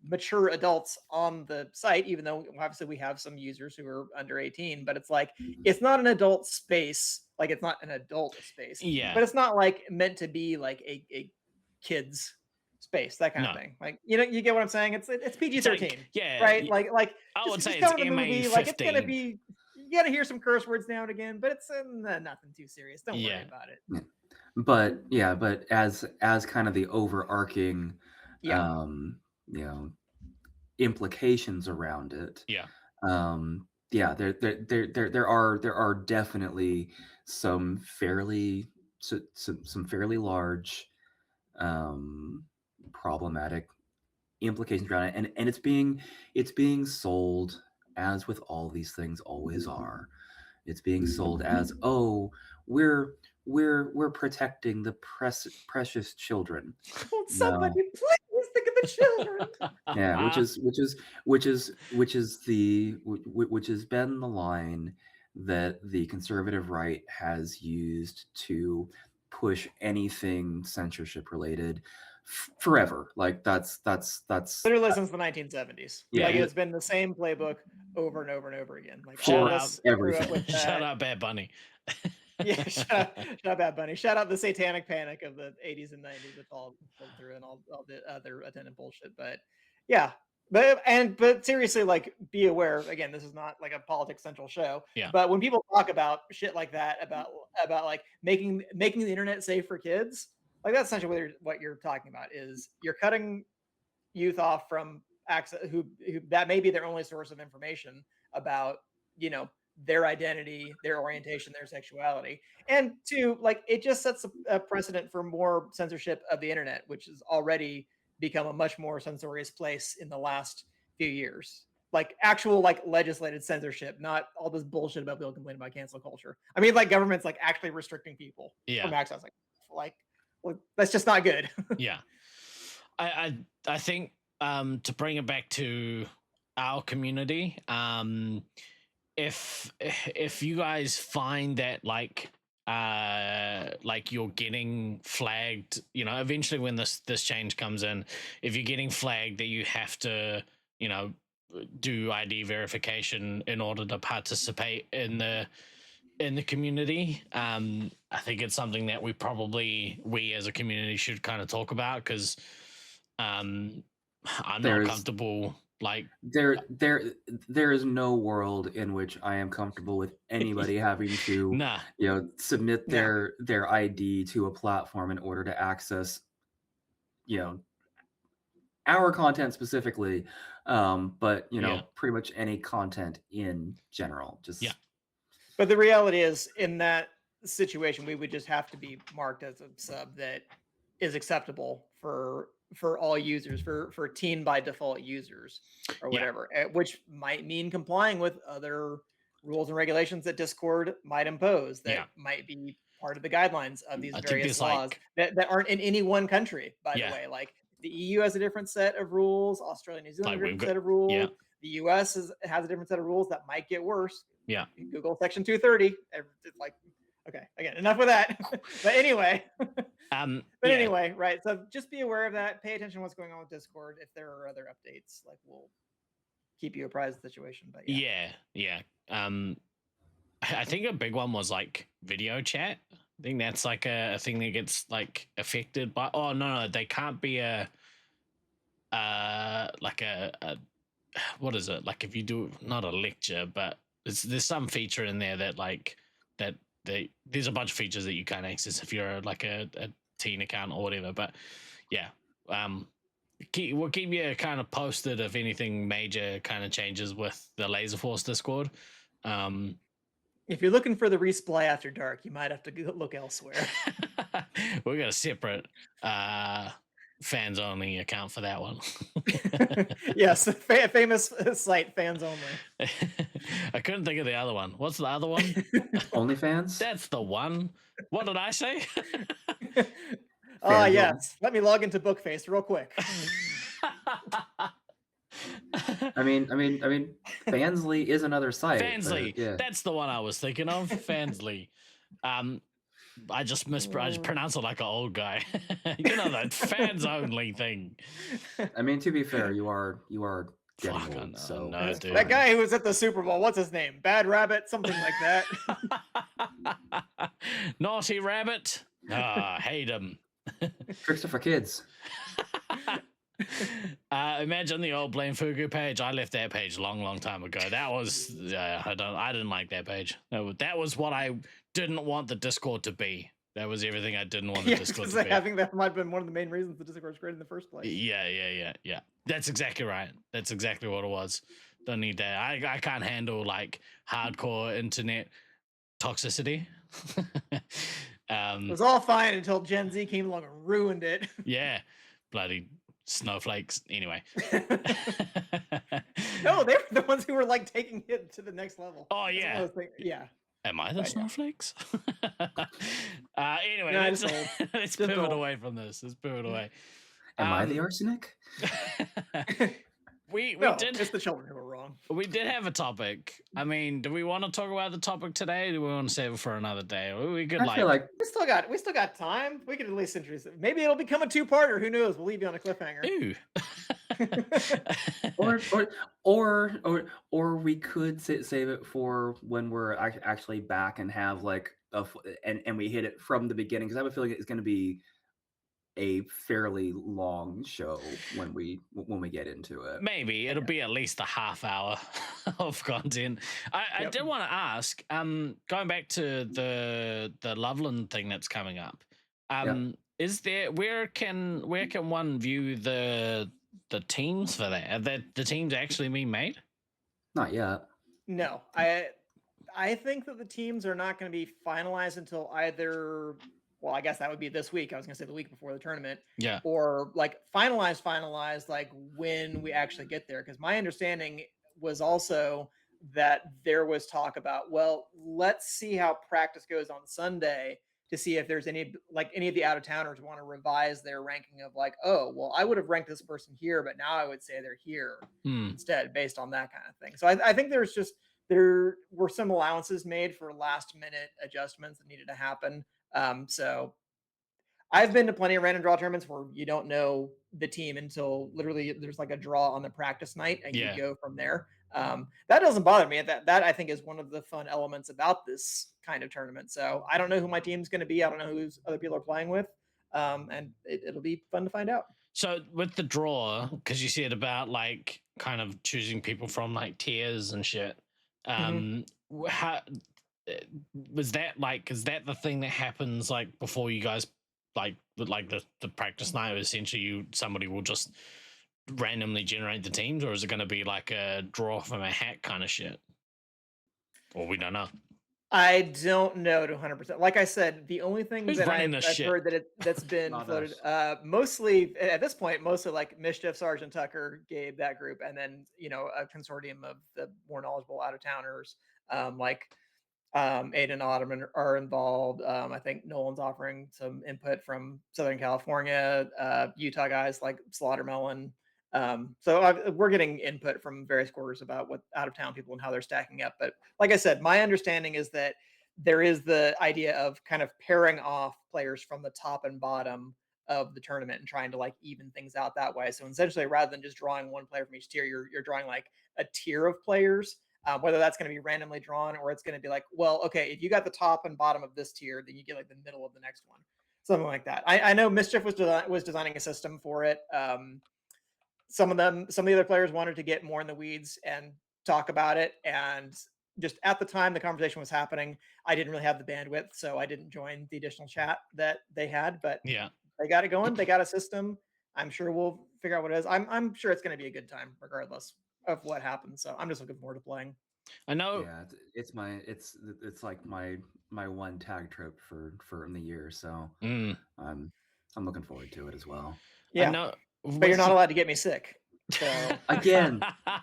mature adults on the site, even though obviously we have some users who are under 18, but it's like, it's not an adult space. Like, it's not an adult space, Yeah. but it's not like meant to be like a kids space, that kind of No. thing. Like, you get what I'm saying? It's PG-13, like, yeah, right? Like I would say just it's come to the movie. Like, it's gonna MA15. be, you gotta hear some curse words now and again, but it's nothing too serious. Don't Yeah. worry about it. But as kind of the overarching Yeah. you know, implications around it, Yeah. yeah, there are definitely some fairly some fairly large problematic implications around it, and it's being sold, as with all these things always are. It's being sold as, oh, we're protecting the precious children. Won't No. somebody please think of the children? Yeah, which has been the line that the conservative right has used to push anything censorship related forever. Like that's Literally since the 1970s. Yeah, Like, it- it's been the same playbook over and over and over again. Like, all Shout of out us grew up everything. with that. Shut up, Bad Bunny. Yeah, shut up, Bad Bunny. Shout out the satanic panic of the 80s and 90s, which all pulled through, and all the other attendant bullshit. But yeah, but seriously, like, be aware. Again, this is not like a politics central show. Yeah. But when people talk about shit like that, about like making the internet safe for kids, like, that's essentially what you're talking about. Is you're cutting youth off from access, who that may be their only source of information about, their identity, their orientation, their sexuality. And two, like it just sets a precedent for more censorship of the internet, which has already become a much more censorious place in the last few years. Like actual like legislated censorship, not all this bullshit about people complaining about cancel culture. I mean, like governments like actually restricting people from access. Like that's just not good. Yeah. I think to bring it back to our community, if you guys find that like you're getting flagged, eventually when this change comes in, if you're getting flagged that you have to, do ID verification in order to participate in the community, I think it's something that we as a community should kind of talk about, because I'm not comfortable. Like there is no world in which I am comfortable with anybody having to submit their ID to a platform in order to access our content specifically, but pretty much any content in general. But the reality is, in that situation, we would just have to be marked as a sub that is acceptable for all users, for teen by default users or whatever, which might mean complying with other rules and regulations that Discord might impose that might be part of the guidelines of these various laws that aren't in any one country, by the way. Like the EU has a different set of rules, Australia and New Zealand have a different set of rules. The US has a different set of rules that might get worse. Google Section 230. It's like, okay, again, enough with that. But anyway, anyway, right. So just be aware of that. Pay attention to what's going on with Discord. If there are other updates, like we'll keep you apprised of the situation. But I think a big one was like video chat. I think that's like a thing that gets like affected by. Oh no, they can't be like a what is it? Like if you do not a lecture, but there's some feature in there that like that there's a bunch of features that you can't access if you're like a teen account or whatever. But we'll keep you kind of posted if anything major kind of changes with the Laser Force Discord. If you're looking for the Resupply After Dark, you might have to look elsewhere. We got a separate fans only account for that one. Yes, famous site, fans only. I couldn't think of the other one. What's the other one? OnlyFans? That's the one. What did I say? Yes. Let me log into Bookface real quick. I mean, Fansly is another site. Fansly, that's the one I was thinking of. Fansly. I just pronounced it like an old guy. That fans only thing. I mean, to be fair, you are getting old. So no, dude. That guy who was at the Super Bowl, what's his name? Bad Rabbit, something like that. Naughty Rabbit. Hate him. Tricks are for kids. Imagine the old Blame Fugu page. I left that page long time ago. That was I didn't like that page. That was what I didn't want the Discord to be. That was everything I didn't want the Discord to be. I think that might have been one of the main reasons the Discord was created in the first place. Yeah. That's exactly right. That's exactly what it was. Don't need that. I can't handle like hardcore internet toxicity. It was all fine until Gen Z came along and ruined it. Yeah, bloody snowflakes. Anyway. No, they were the ones who were like taking it to the next level. Oh yeah. Yeah. Am I the snowflakes? Anyway, no, let's pivot away from this. Let's pivot away. Am I the arsenic? We did. It's the children who are wrong. We did have a topic. I mean, do we want to talk about the topic today? Or do we want to save it for another day? We could feel like we still got time. We could at least introduce it. Maybe it'll become a two-parter. Who knows? We'll leave you on a cliffhanger. Ooh. or we could save it for when we're actually back and have like and we hit it from the beginning, because I have a feeling it's going to be a fairly long show when we get into it. Maybe it'll be at least a half hour of content. I did want to ask, going back to the Loveland thing that's coming up. Is there where can one view the teams for that? Have the teams actually been made? Not yet. No, I think that the teams are not going to be finalized until either, well, I guess that would be this week. I was going to say the week before the tournament, Yeah. or like finalized like when we actually get there. Because my understanding was also that there was talk about, well, let's see how practice goes on Sunday to see if there's any of the out of towners want to revise their ranking of like, oh, well, I would have ranked this person here, but now I would say they're here Hmm. instead based on that kind of thing. So I think there were some allowances made for last minute adjustments that needed to happen. So I've been to plenty of random draw tournaments where you don't know the team until literally there's like a draw on the practice night and you Yeah. go from there. That doesn't bother me. That I think is one of the fun elements about this kind of tournament. So I don't know who my team's going to be. I don't know who other people are playing with. And it'll be fun to find out. So with the draw, because you said about like kind of choosing people from like tiers and shit, how was that like? Is that the thing that happens like before you guys like with like the practice night? Essentially, somebody will just randomly generate the teams, or is it going to be like a draw from a hat kind of shit? Or we don't know. I don't know to 100%. Like I said, the only thing Who's that running I've this shit? heard that's been Not floated, us. mostly at this point, mostly like Mischief, Sergeant Tucker, Gabe, that group, and then a consortium of the more knowledgeable out of towners, like Aiden Ottoman are involved. I think Nolan's offering some input from Southern California, Utah guys like Slaughtermelon. So we're getting input from various quarters about what out of town people and how they're stacking up. But like I said, my understanding is that there is the idea of kind of pairing off players from the top and bottom of the tournament and trying to like even things out that way. So essentially, rather than just drawing one player from each tier, you're drawing like a tier of players, whether that's going to be randomly drawn or it's going to be like, well, okay, if you got the top and bottom of this tier, then you get like the middle of the next one, something like that. I know Mischief was designing a system for it. Some of the other players wanted to get more in the weeds and talk about it, and just at the time the conversation was happening, I didn't really have the bandwidth, so I didn't join the additional chat that they had. But Yeah. they got it going. They got a system. I'm sure we'll figure out what it is. I'm sure it's going to be a good time regardless of what happens. So I'm just looking forward to playing. I know. Yeah, it's like my one tag trip for in the year, so Mm, I'm looking forward to it as well. I Yeah, know. but you're not allowed to get me sick. So Again,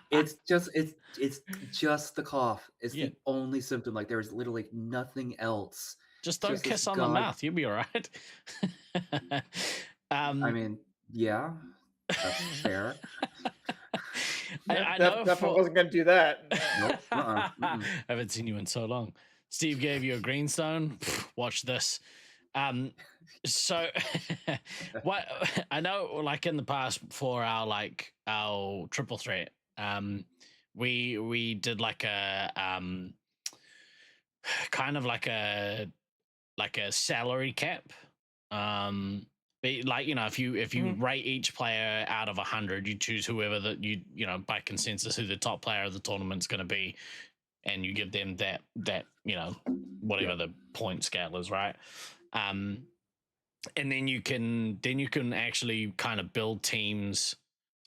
it's just the cough. It's Yeah. the only symptom. Like there's literally nothing else. Just don't Just this kiss on the god- mouth. You'll be all right. I mean, yeah, that's fair. I know definitely wasn't going to do that. Nope. I haven't seen you in so long. Steve gave you a greenstone. Watch this. So what I know, like in the past for our triple threat, we did like a kind of like a salary cap. But like if you rate each player out of 100, you choose whoever that by consensus who the top player of the tournament's going to be, and you give them that whatever the point scale is, right? And then you can actually kind of build teams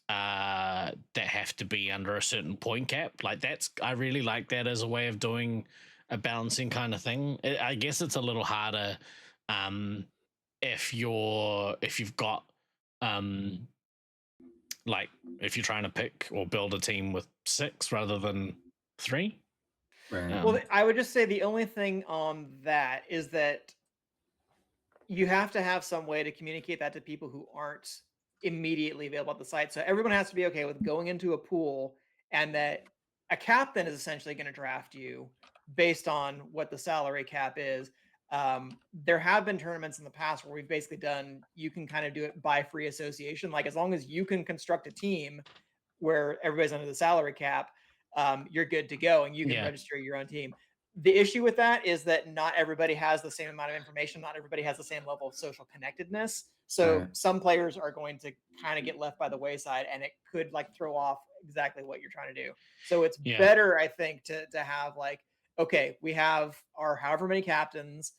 that have to be under a certain point cap. Like I really like that as a way of doing a balancing kind of thing. I guess it's a little harder if you've got like if you're trying to pick or build a team with 6 rather than 3. Right. Well, I would just say the only thing on that is that you have to have some way to communicate that to people who aren't immediately available at the site. So everyone has to be okay with going into a pool, and that a captain is essentially going to draft you based on what the salary cap is. There have been tournaments in the past where we've basically done, you can kind of do it by free association. Like as long as you can construct a team where everybody's under the salary cap, you're good to go and you can register your own team. The issue with that is that not everybody has the same amount of information. Not everybody has the same level of social connectedness. So some players are going to kind of get left by the wayside, and it could like throw off exactly what you're trying to do. So it's better, I think, to have like, okay, we have our however many captains.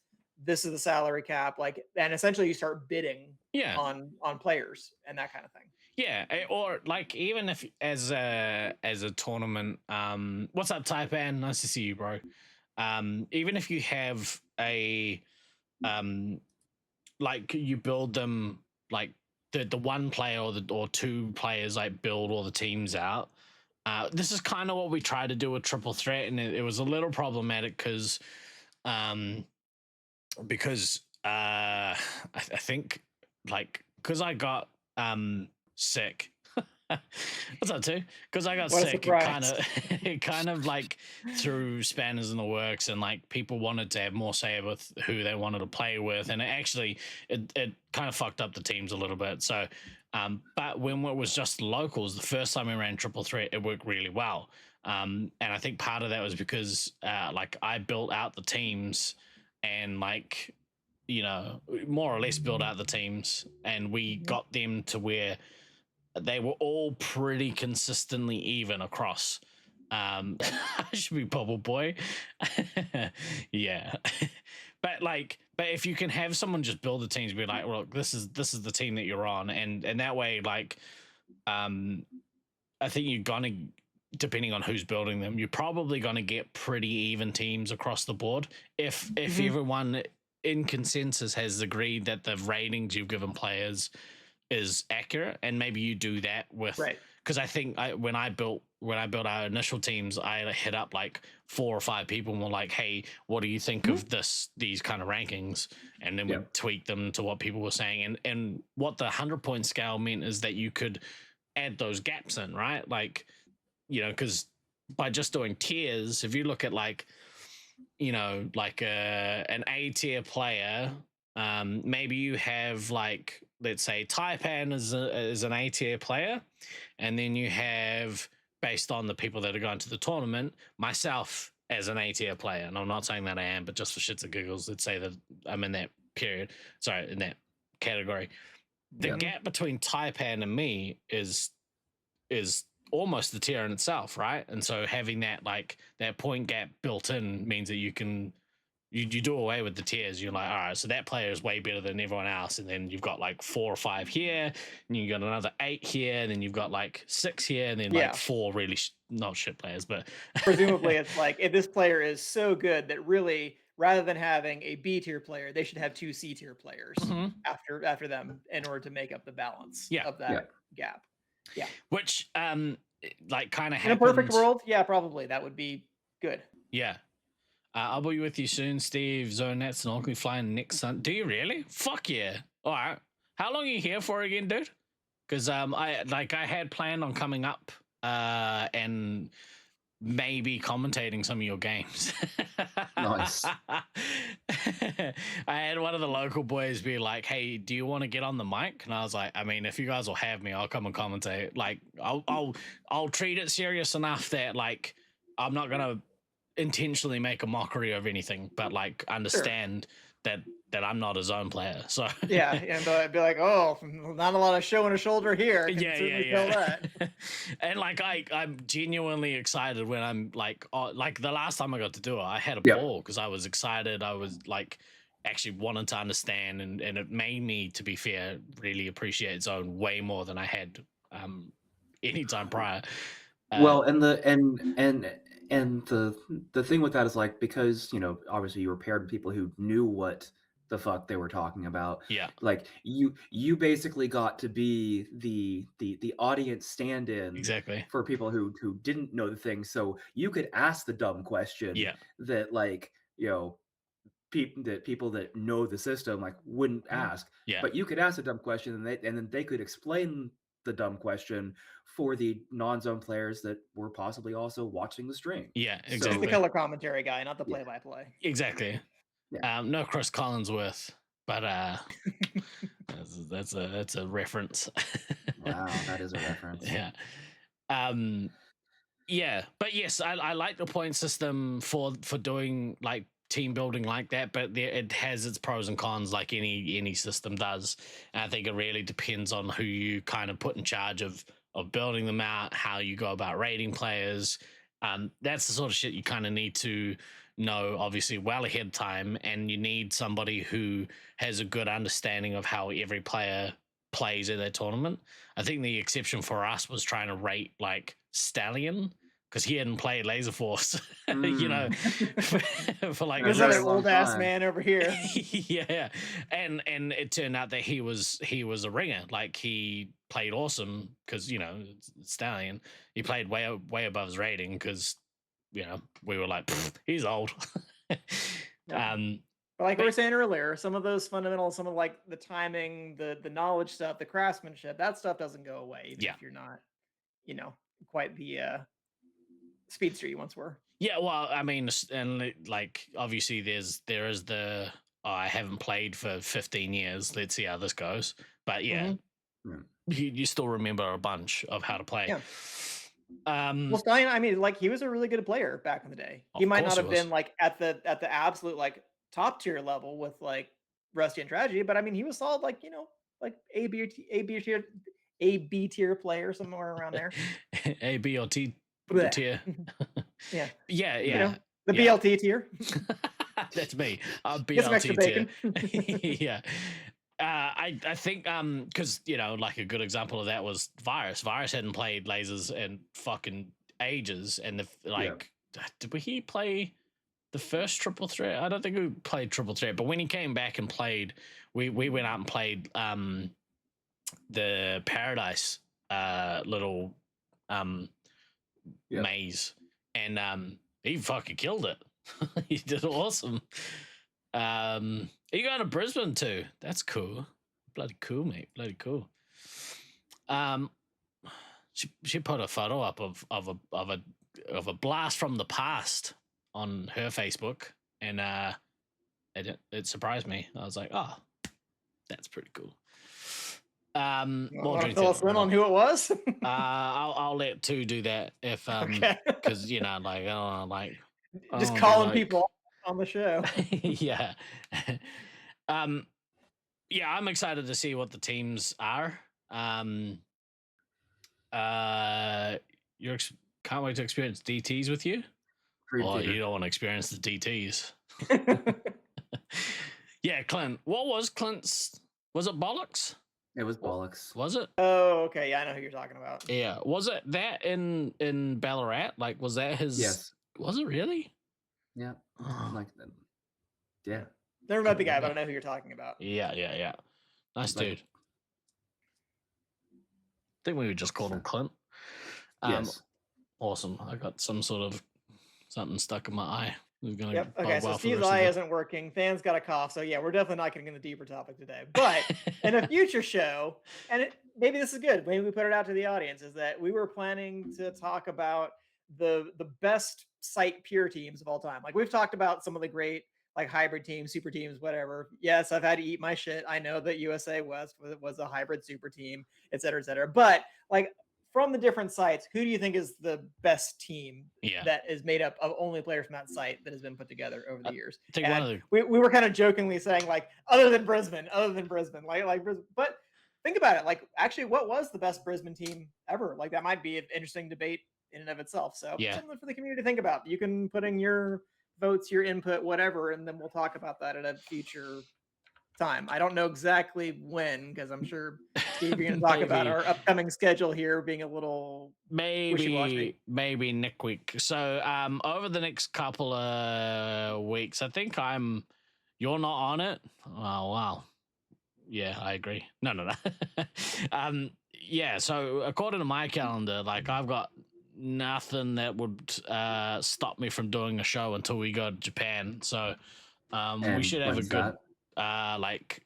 This is the salary cap, like, and essentially you start bidding Yeah. on players and that kind of thing. Yeah, or like even if as a tournament, what's up, Taipan? Nice to see you, bro. Even if you have a like you build them like the one player or two players like build all the teams out. This is kind of what we tried to do with Triple Threat, and it was a little problematic um, because I think like because I got sick. What's up, too? Because I got What a sick, surprise. it kind of like threw spanners in the works, and like people wanted to have more say with who they wanted to play with, and it kind of fucked up the teams a little bit. So, but when it was just locals, the first time we ran Triple Threat, it worked really well. And I think part of that was because like I built out the teams and like more or less built out the teams, and we got them to where they were all pretty consistently even across. I should be Bubble Boy. Yeah. but if you can have someone just build the teams, be like, look, this is the team that you're on, and that way, like, I think you're gonna, depending on who's building them, you're probably gonna get pretty even teams across the board. If everyone in consensus has agreed that the ratings you've given players is accurate, and maybe you do that with because I think when I built our initial teams, I hit up like 4 or 5 people and were like, hey, what do you think of these kind of rankings? And then we tweaked them to what people were saying, and what the 100-point scale meant is that you could add those gaps in, right? Like, because by just doing tiers, if you look at like like an A tier player, maybe you have like, let's say Taipan is an A tier player, and then you have, based on the people that are going to the tournament, myself as an A tier player. And I'm not saying that I am, but just for shits and giggles, let's say that I'm in that in that category. The gap between Taipan and me is almost the tier in itself, right? And so having that like that point gap built in means that you can you do away with the tiers. You're like, all right, so that player is way better than everyone else, and then you've got like 4 or 5 here, and you got another 8 here, and then you've got like 6 here, and then like 4 really not shit players, but presumably it's like if this player is so good that really, rather than having a B tier player, they should have 2 C tier players after them in order to make up the balance of that gap. Yeah. Which like kind of in a perfect world, probably that would be good. Yeah. I'll be with you soon, Steve. Zonets and Oakley flying next Sunday. Do you really? Fuck yeah. All right. How long are you here for again, dude? Because I had planned on coming up and maybe commentating some of your games. Nice. I had one of the local boys be like, hey, do you want to get on the mic? And I was like, I mean, if you guys will have me, I'll come and commentate. Like, I'll treat it serious enough that like I'm not gonna intentionally make a mockery of anything, but like understand that I'm not a zone player. So and I'd be like, oh, not a lot of showing a shoulder here. Tell that. And like I'm genuinely excited when I'm like the last time I got to do it, I had a ball because I was excited. I was like actually wanted to understand, and it made me, to be fair, really appreciate zone way more than I had any time prior. Well, and the thing with that is like, because obviously you were paired with people who knew what the fuck they were talking about. Yeah. Like you basically got to be the audience stand-in exactly for people who didn't know the thing, so you could ask the dumb question that like people that know the system like wouldn't ask. But you could ask a dumb question, and then they could explain the dumb question for the non-zone players that were possibly also watching the stream. Exactly. Just the color commentary guy, not the play-by-play. Exactly. No Chris Collinsworth, but that's a reference. Wow, that is a reference. But yes, I like the point system for doing like team building like that, but it has its pros and cons, like any system does. And I think it really depends on who you kind of put in charge of building them out, how you go about rating players. That's the sort of shit you kind of need to know obviously well ahead of time, and you need somebody who has a good understanding of how every player plays at that tournament. I think the exception for us was trying to rate like Stallion because he hadn't played Laser Force, you know, for like This very other long old ass time. man over here. yeah, and it turned out that he was a ringer. Like he played awesome because, you know, Stallion. He played way above his rating because, you know, we were like, he's old. But like we were saying earlier, some of those fundamentals, some of like the timing, the knowledge stuff, the craftsmanship, that stuff doesn't go away even if you're not, you know, quite the speedster you once were. Yeah, well, I mean, and like obviously there is the I haven't played for 15 years. Let's see how this goes. But yeah, you still remember a bunch of how to play. Yeah. Well, Stein, I mean, like he was a really good player back in the day. He might not have been like at the absolute like top tier level with like Rusty and Tragedy, but I mean, he was solid, like, you know, like A B tier player somewhere around there. A, B, or T tier. Yeah. Yeah. You know, the BLT tier. That's me. Get some extra BLT tier. bacon. Yeah. I think because, you know, like a good example of that was Virus. Virus hadn't played lasers in fucking ages, and did he play the first triple threat? I don't think we played triple threat, but when he came back and played, we went out and played the Paradise little maze, and he fucking killed it. He did awesome. You going to Brisbane too? That's cool. Bloody cool, mate. Bloody cool. She put a photo up of a blast from the past on her Facebook, and it surprised me. I was like, oh, that's pretty cool. Fill us in on who it was. I'll let two do that if because you know, like, just calling people on the show. Yeah. Yeah, I'm excited to see what the teams are. You can't wait to experience DTs with you. Or you don't want to experience the DTs. Yeah, Clint. What was Clint's? Was it Bollocks? It was Bollocks. Was it? Oh, okay. Yeah, I know who you're talking about. Yeah. Was it that in Ballarat? Like, was that his? Yes. Was it really? Yeah. Like, yeah. Never met the guy, but I know who you're talking about. Yeah. Nice dude. I think we would just call him Clint. Yes. Awesome. I got some sort of something stuck in my eye. Yep. Okay, so Steve's eye isn't working. Than's got a cough. So yeah, we're definitely not getting in the deeper topic today. But in a future show, and maybe this is good, maybe we put it out to the audience, is that we were planning to talk about the best site pure teams of all time. Like we've talked about some of the great like hybrid teams, super teams, whatever. Yes, I've had to eat my shit. I know that USA West was a hybrid super team, et cetera, et cetera. But like from the different sites, who do you think is the best team that is made up of only players from that site that has been put together over the years? I think we were kind of jokingly saying like, other than Brisbane, like Brisbane. But think about it. Like, actually, what was the best Brisbane team ever? Like, that might be an interesting debate in and of itself. So something for the community to think about. You can put in your votes, your input, whatever, and then we'll talk about that at a future time. I don't know exactly when, because I'm sure Steve, you're going to talk about our upcoming schedule here being a little maybe next week. So over the next couple of weeks, I think you're not on it. Oh wow. Yeah, I agree. No. Yeah, so according to my calendar, like I've got nothing that would stop me from doing a show until we go to Japan. So we should have a good like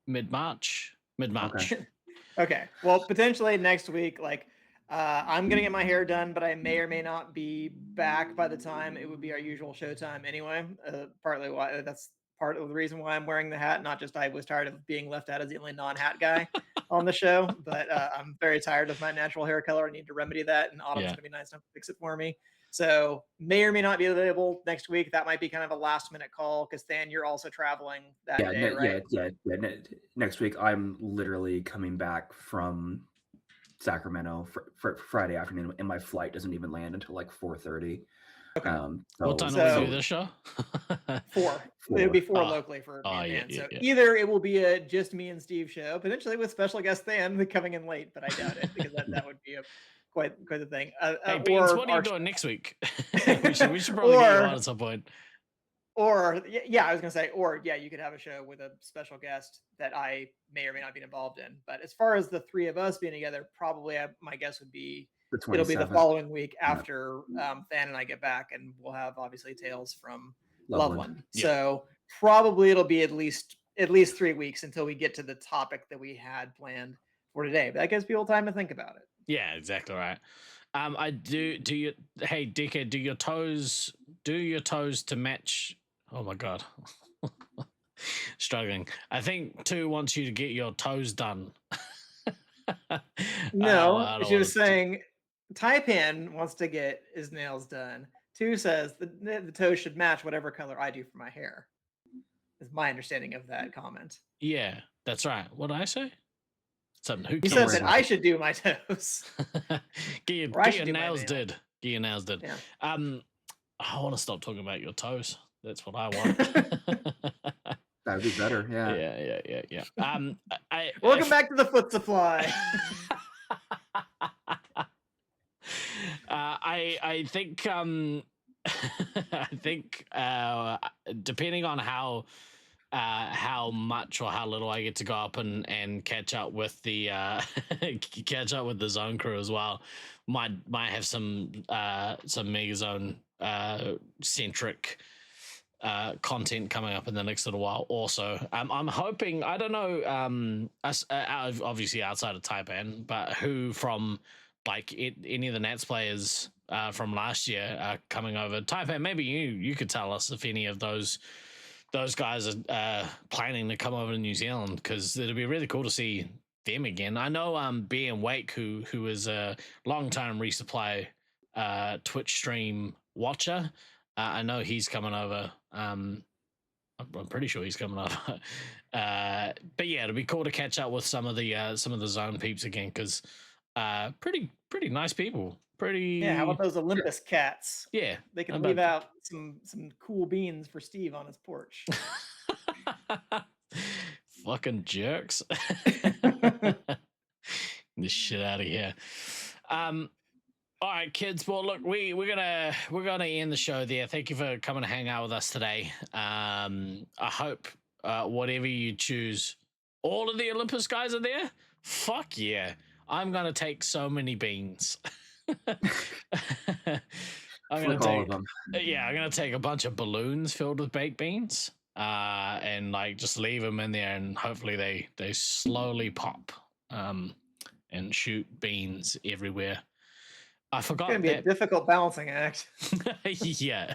mid-March. Okay. Well, potentially next week, like I'm gonna get my hair done, but I may or may not be back by the time it would be our usual showtime anyway. Partly why that's part of the reason why I'm wearing the hat. Not just I was tired of being left out as the only non-hat guy on the show, but I'm very tired of my natural hair color. I need to remedy that, and Autumn's gonna be nice enough to fix it for me. So may or may not be available next week. That might be kind of a last minute call because Than, you're also traveling that day, right? Yeah. Next week, I'm literally coming back from Sacramento for Friday afternoon, and my flight doesn't even land until like 4:30. Okay. What time do So- we do this show? 4. It would be 4 Oh. locally for me and yeah, Dan. yeah, So yeah. either it will be a just me and Steve show, potentially with special guest Dan coming in late, but I doubt it because that would be quite the thing. Hey, Beans, what are you doing next week? we should probably get you on at some point. Or yeah, I was gonna say, or yeah, you could have a show with a special guest that I may or may not be involved in. But as far as the three of us being together, probably my guess would be it'll be the 27th. following week after Than and I get back, and we'll have obviously tales from Loveland. Yeah. So probably it'll be at least 3 weeks until we get to the topic that we had planned for today. But that gives people time to think about it. Yeah, exactly right. I do you hey dickhead, do your toes to match? Oh my god. Struggling. I think 2 wants you to get your toes done. No, she was saying Taipan wants to get his nails done. 2 says the toes should match whatever color I do for my hair. Is my understanding of that comment. Yeah, that's right. What did I say? Something. Who You said cares? that I should do my toes. Get Or I your should do my nails nails. did. Get your nails did. Yeah. I want to stop talking about your toes. That's what I want. That would be better. Yeah. Yeah. Welcome back to the Foot Supply. I think depending on how much or how little I get to go up and catch up with the zone crew as well, might have some Mega Zone centric content coming up in the next little while. Also, I'm hoping, I don't know, obviously outside of Taipan, but who from like any of the Nats players from last year are coming over. Taipan, maybe you could tell us if any of those guys are planning to come over to New Zealand, because it'd be really cool to see them again. I know B and Wake, who is a long-time Resupply Twitch stream watcher. I know he's coming over. I'm pretty sure he's coming over. But yeah, it'll be cool to catch up with some of the zone peeps again, because pretty nice people. Yeah, how about those Olympus cats? Yeah, They can leave out some cool beans for Steve on his porch. Fucking jerks. This shit out of here. All right, kids. Well, look, we're gonna end the show there. Thank you for coming to hang out with us today. I hope whatever you choose, all of the Olympus guys are there. Fuck yeah! I'm gonna take so many beans. I'm gonna take a bunch of balloons filled with baked beans, and like just leave them in there, and hopefully they slowly pop, and shoot beans everywhere. I forgot. It's gonna be a difficult balancing act. Yeah.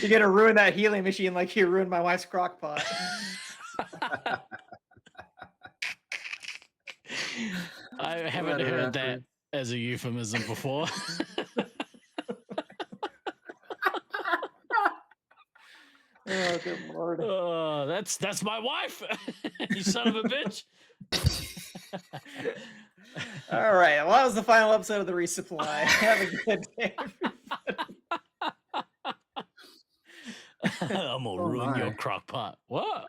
You're gonna ruin that helium machine like you ruined my wife's crock pot. I haven't heard that as a euphemism before. Oh, good lord. Oh, that's my wife. You son of a bitch. All right. Well, that was the final episode of the Resupply. Have a good day. I'm gonna ruin your crock pot. What?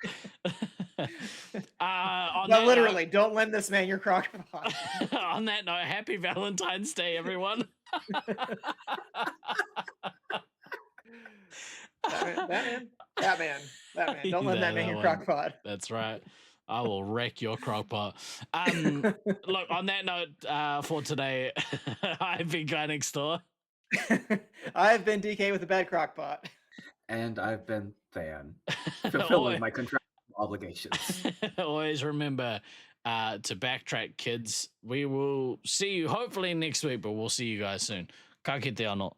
No, literally, don't lend this man your crock pot. On that note, happy Valentine's Day, everyone. Batman. Don't lend that man your crock pot. That's right. I will wreck your crock pot. Look, on that note, for today, I've been Guy Next Door. I've been DK with a bad crock pot. And I've been Than, fulfilling my contractual obligations. Always remember to backtrack, kids. We will see you hopefully next week, but we'll see you guys soon. Ka kite anō.